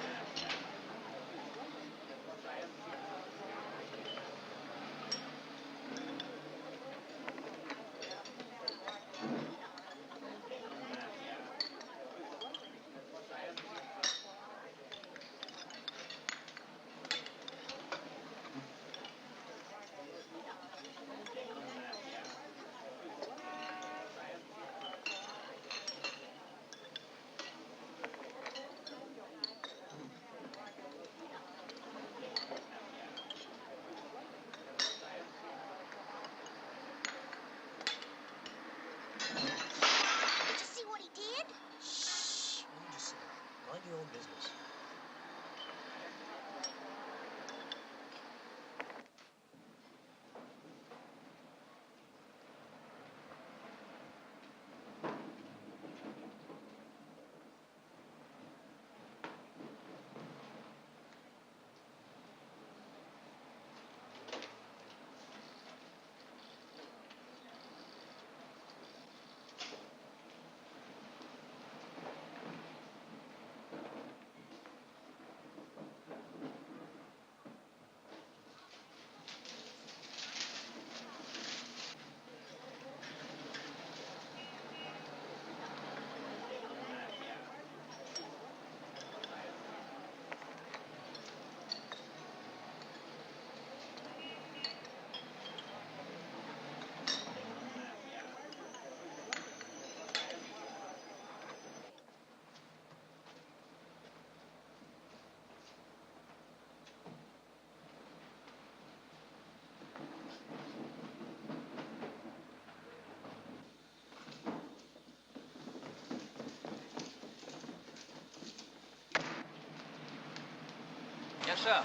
Your own business. Yes, sir.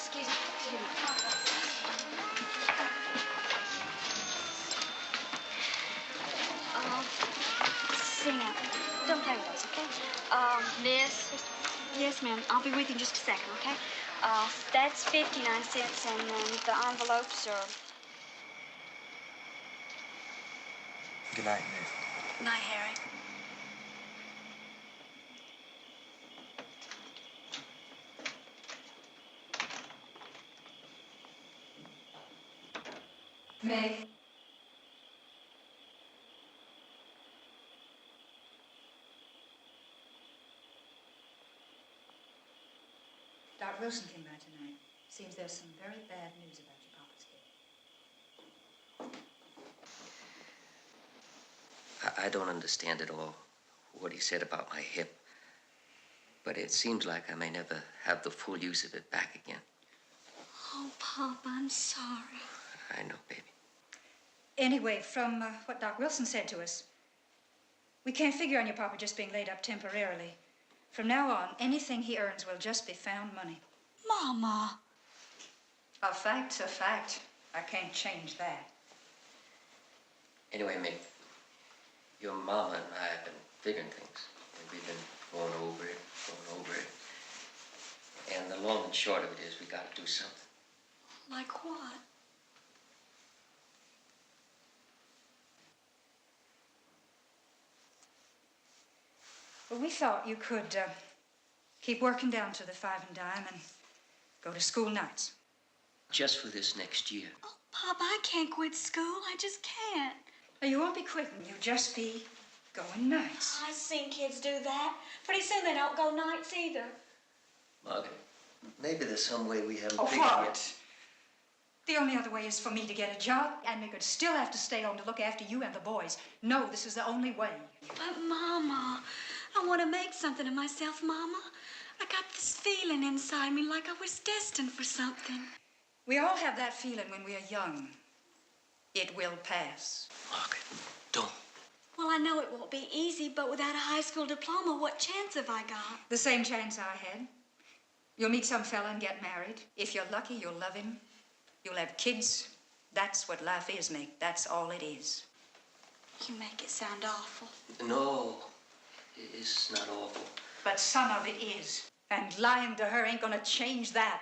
Excuse me. Sam, don't hang those, okay? Miss? Yes, ma'am. I'll be with you in just a second, okay? That's 59 cents, and then the envelopes are... Good night, Miss. Night, Harry. Meg. Doc Wilson came by tonight. Seems there's some very bad news about your papa's death. I don't understand at all what he said about my hip. But it seems like I may never have the full use of it back again. Oh, Pop, I'm sorry. I know, baby. Anyway, from what Doc Wilson said to us, we can't figure on your papa just being laid up temporarily. From now on, anything he earns will just be found money. Mama. A fact's a fact. I can't change that. Anyway, Mick, your mama and I have been figuring things. And we've been going over it. And the long and short of it is we got to do something. Like what? Well, we thought you could Keep working down to the 5 and dime and go to school nights. Just for this next year. Oh, Pop, I can't quit school. I just can't. You won't be quitting. You'll just be going nights. I've seen kids do that. Pretty soon they don't go nights either. Margaret, maybe there's some way we haven't Oh, figured what? yet. The only other way is for me to get a job, and Mick would still have to stay home to look after you and the boys. No, this is the only way. But, Mama, I want to make something of myself, Mama. I got this feeling inside me like I was destined for something. We all have that feeling when we are young. It will pass. Margaret, don't. Well, I know it won't be easy, but without a high school diploma, what chance have I got? The same chance I had. You'll meet some fella and get married. If you're lucky, you'll love him. You'll have kids. That's what life is, Mick. That's all it is. You make it sound awful. No, it's not awful. But some of it is. And lying to her ain't gonna change that.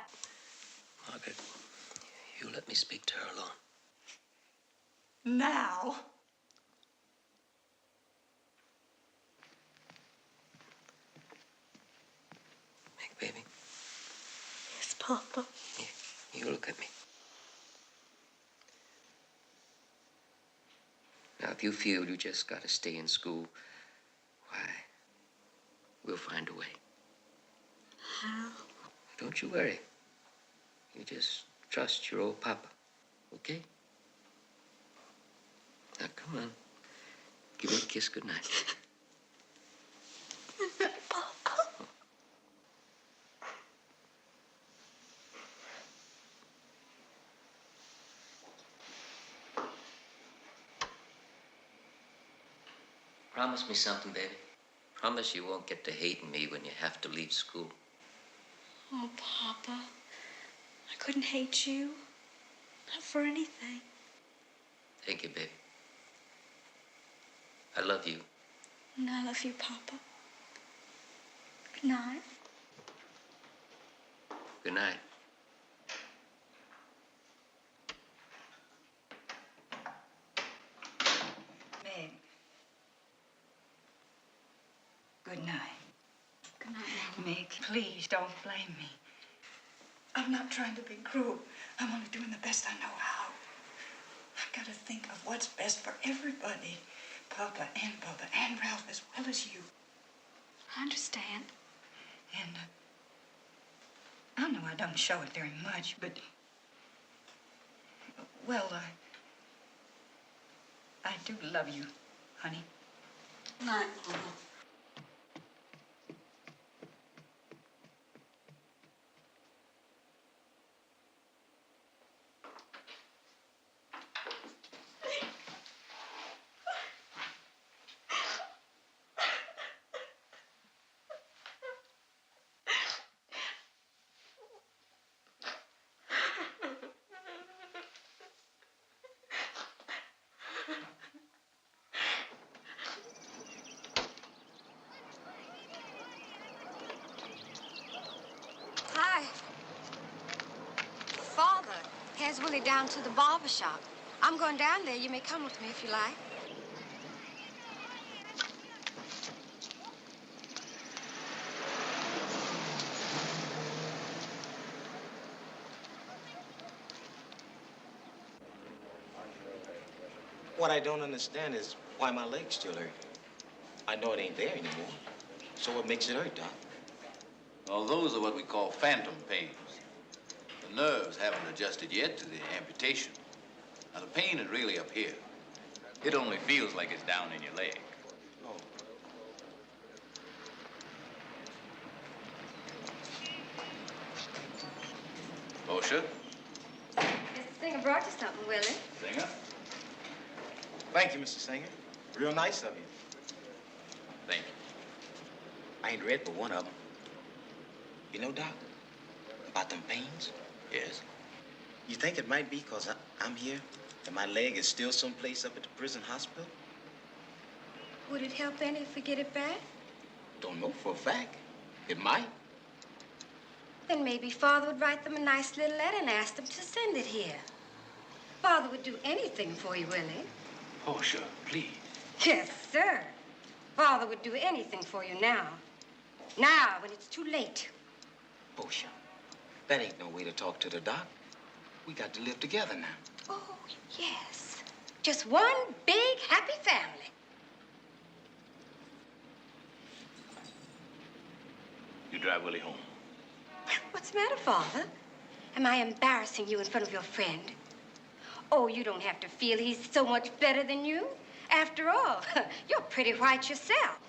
Margaret, you let me speak to her alone. Now? Mick, baby. Yes, Papa. You look at me. Now, if you feel you just gotta stay in school, why, we'll find a way. How? Don't you worry. You just trust your old papa, okay? Now, come on. Give me a kiss goodnight. Promise me something, baby. Promise you won't get to hating me when you have to leave school. Oh, Papa, I couldn't hate you. Not for anything. Thank you, baby. I love you. And I love you, Papa. Good night. Good night. Meg. Good night. Good night, Mama. Meg, please don't blame me. I'm not trying to be cruel. I'm only doing the best I know how. I've got to think of what's best for everybody. Papa and Bubba and Ralph as well as you. I understand. And I know I don't show it very much, but well, I do love you, honey. Good night, Mama. Hi. Father has Willie down to the barber shop. I'm going down there. You may come with me if you like. What I don't understand is why my leg's still hurt. I know it ain't there anymore. So what makes it hurt, Doc? Well, those are what we call phantom pains. The nerves haven't adjusted yet to the amputation. Now, the pain is really up here. It only feels like it's down in your leg. Oh. Portia? Mr. Singer brought you something, Willie. Singer? Thank you, Mr. Singer. Real nice of you. Thank you. I ain't read but one of them. You know, Doc, about them pains? Yes. You think it might be because I'm here and my leg is still someplace up at the prison hospital? Would it help any if we get it back? Don't know for a fact. It might. Then maybe Father would write them a nice little letter and ask them to send it here. Father would do anything for you, Willie. Portia, please. Yes, sir. Father would do anything for you now. Now, when it's too late. Portia, that ain't no way to talk to the doc. We got to live together now. Oh, yes. Just one big happy family. You drive Willie home. What's the matter, Father? Am I embarrassing you in front of your friend? Oh, you don't have to feel he's so much better than you. After all, you're pretty white yourself.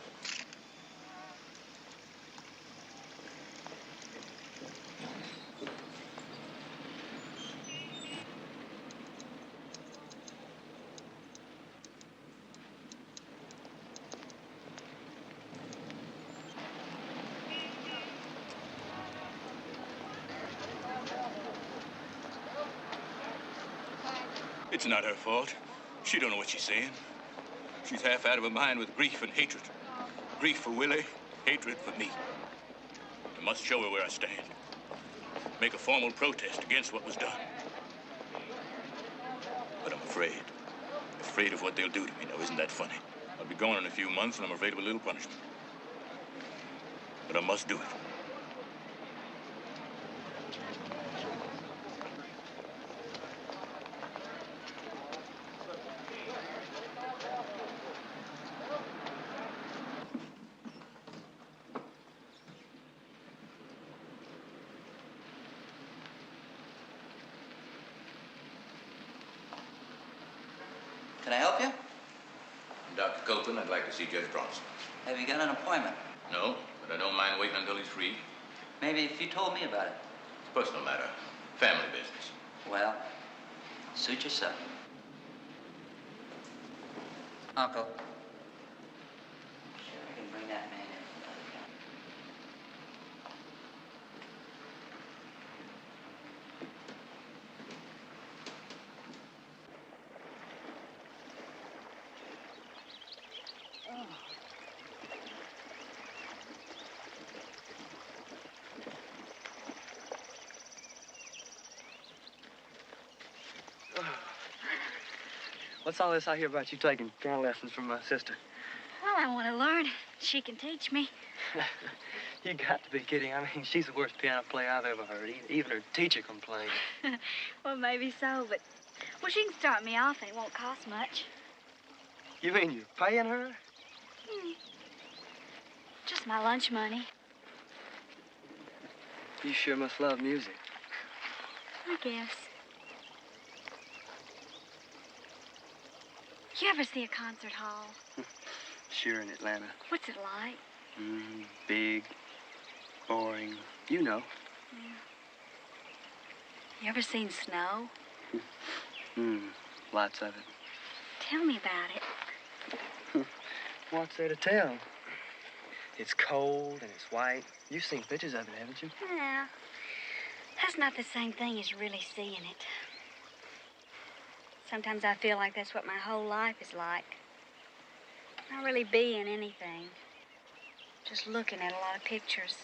It's not her fault. She don't know what she's saying. She's half out of her mind with grief and hatred. Grief for Willie, hatred for me. I must show her where I stand. Make a formal protest against what was done. But I'm afraid. Afraid of what they'll do to me. Now, isn't that funny? I'll be gone in a few months, and I'm afraid of a little punishment. But I must do it. Can I help you? Dr. Copeland, I'd like to see Judge Bronson. Have you got an appointment? No, but I don't mind waiting until he's free. Maybe if you told me about it. It's a personal matter. Family business. Well, suit yourself. Uncle. Sure, I can bring that man in. What's all this I hear about you taking piano lessons from my sister? Well, I want to learn. She can teach me. You got to be kidding. I mean, she's the worst piano player I've ever heard. Even her teacher complained. Well, maybe so, but... Well, she can start me off and it won't cost much. You mean you're paying her? Just my lunch money. You sure must love music. I guess. You ever see a concert hall? Sure, in Atlanta. What's it like? Big, boring. You know. You ever seen snow? Lots of it. Tell me about it. What's there to tell? It's cold and it's white. You've seen pictures of it, haven't you? Yeah. That's not the same thing as really seeing it. Sometimes I feel like that's what my whole life is like. Not really being anything. Just looking at a lot of pictures.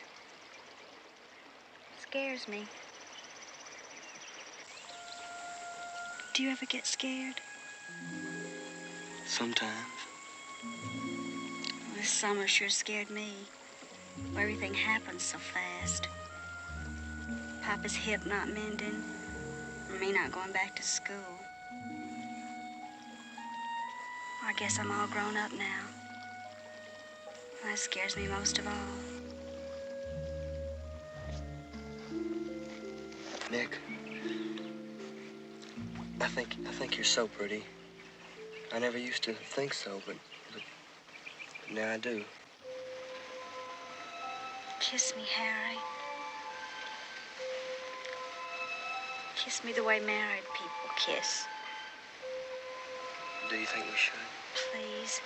It scares me. Do you ever get scared? Sometimes. This summer sure scared me. Everything happens so fast. Papa's hip not mending, and me not going back to school. I guess I'm all grown up now. That scares me most of all. Nick, I think you're so pretty. I never used to think so, but now I do. Kiss me, Harry. Kiss me the way married people kiss. Do you think we should? Please.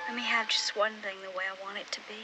Let me have just one thing the way I want it to be.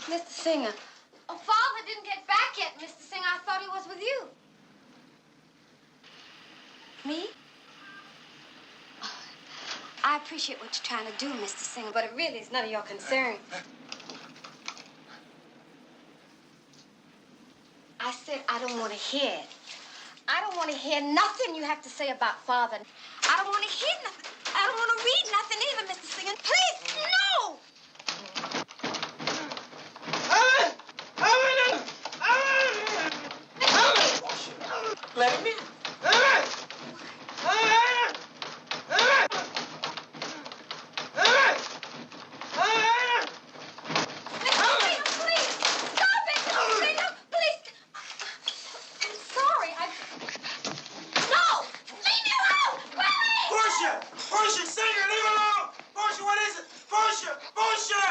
Mr. Singer. Oh, Father didn't get back yet, Mr. Singer. I thought he was with you. Me? Oh, I appreciate what you're trying to do, Mr. Singer, but it really is none of your concern. I said I don't want to hear it. I don't want to hear nothing you have to say about Father. I don't want to hear nothing. I don't want to read nothing either, Mr. Singer. Please, no! Let him in. Portia, Singer, leave her alone! Portia, what is it? Portia! Portia!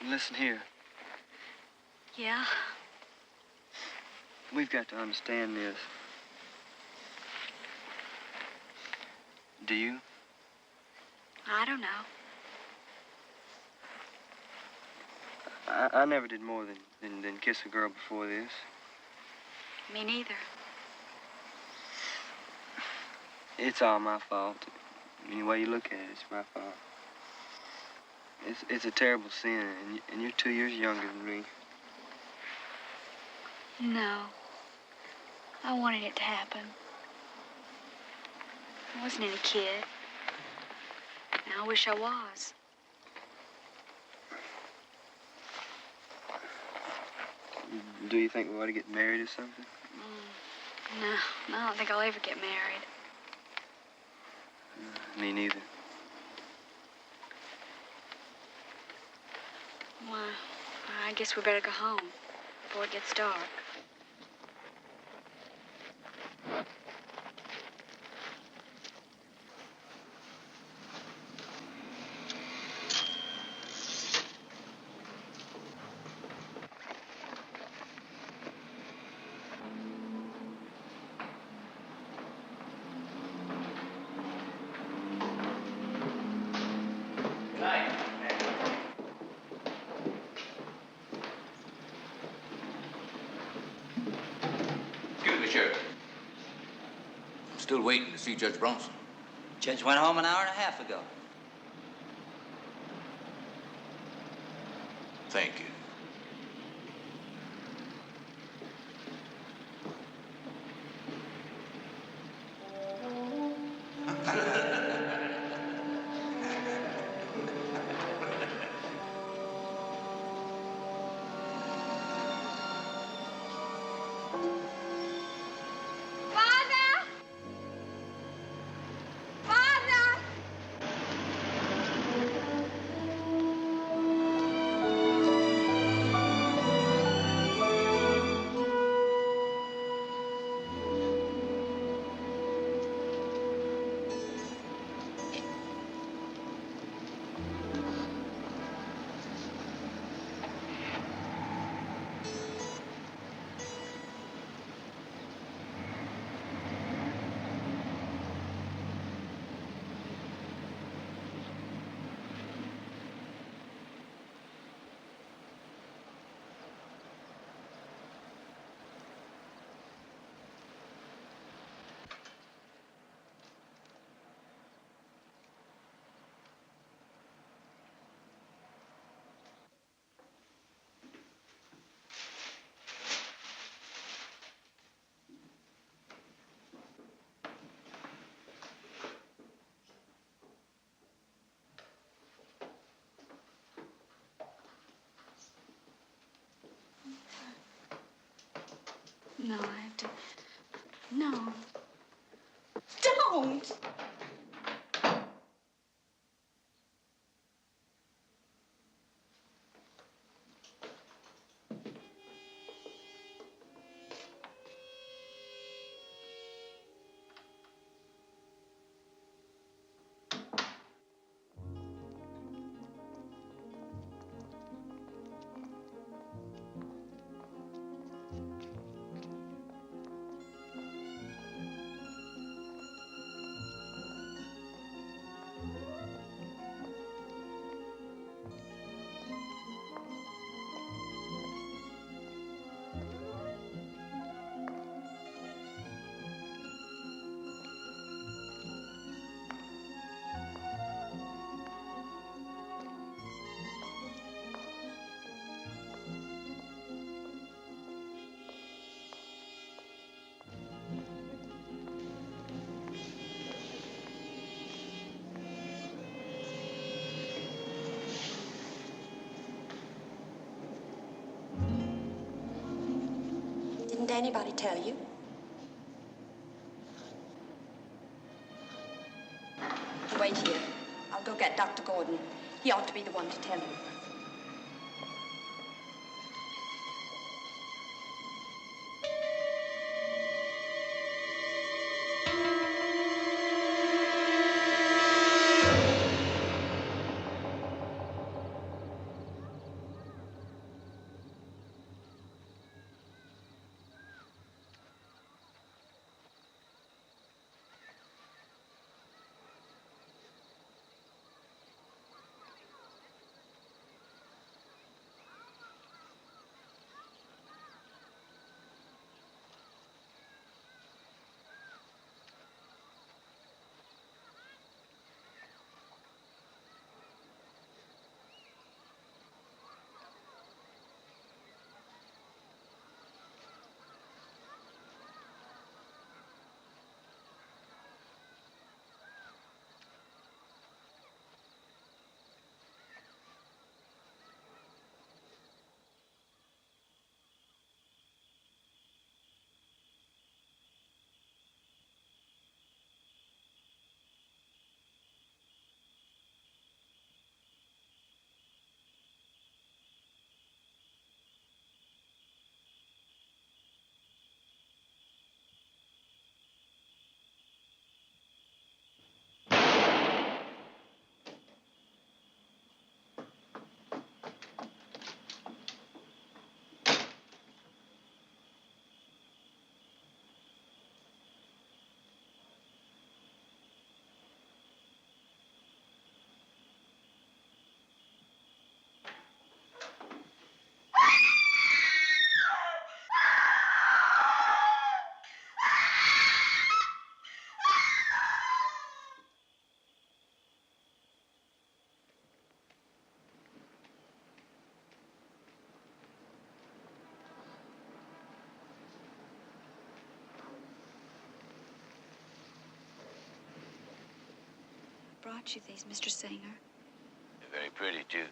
Listen here. Yeah? We've got to understand this. Do you? I don't know. I never did more than kiss a girl before this. Me neither. It's all my fault. Any way you look at it, it's my fault. It's a terrible sin, and you're 2 years younger than me. No. I wanted it to happen. I wasn't any kid. Now I wish I was. Do you think we ought to get married or something? No, I don't think I'll ever get married. Me neither. Well, I guess we better go home before it gets dark. Still waiting to see Judge Bronson. Judge went home an hour and a half ago. Thank you. No. Don't! Didn't anybody tell you? Wait here. I'll go get Dr. Gordon. He ought to be the one to tell you. Brought you these, Mr. Singer. They're very pretty, too.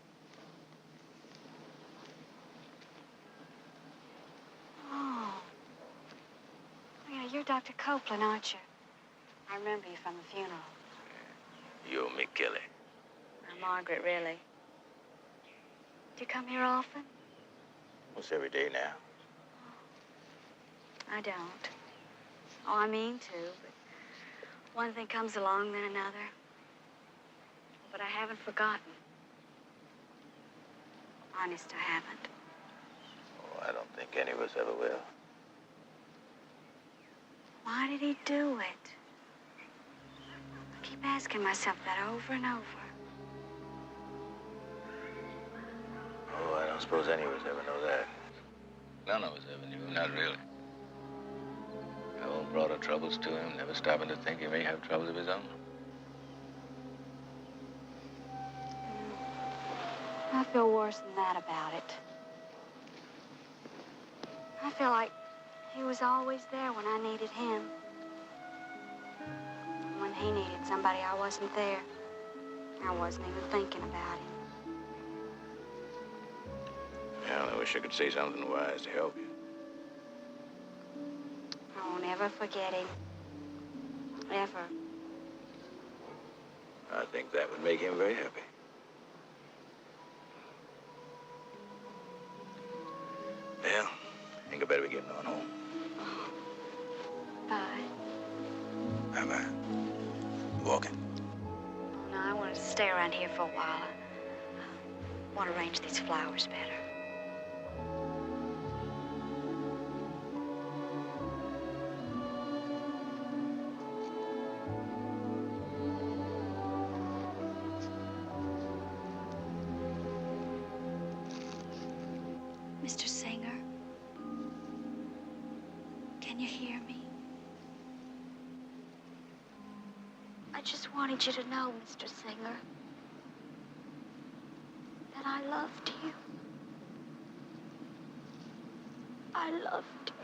Oh. Yeah, you're Dr. Copeland, aren't you? I remember you from the funeral. You're Mick Kelly. I'm Margaret, really. Do you come here often? Almost every day now. I don't. Oh, I mean to, but one thing comes along, then another. But I haven't forgotten. Honest, I haven't. Oh, I don't think any of us ever will. Why did he do it? I keep asking myself that over and over. Oh, I don't suppose any of us ever know that. None of us ever knew, not really. No one brought her troubles to him, never stopping to think he may have troubles of his own. I feel worse than that about it. I feel like he was always there when I needed him. When he needed somebody, I wasn't there. I wasn't even thinking about him. Well, I wish I could say something wise to help you. I won't ever never forget him. Ever. I think that would make him very happy. Well, I think I better be getting on home. Bye. Bye-bye. Walking. No, I wanted to stay around here for a while. I want to arrange these flowers better. Mr. Singer, can you hear me? I just wanted you to know, Mr. Singer, that I loved you. I loved you.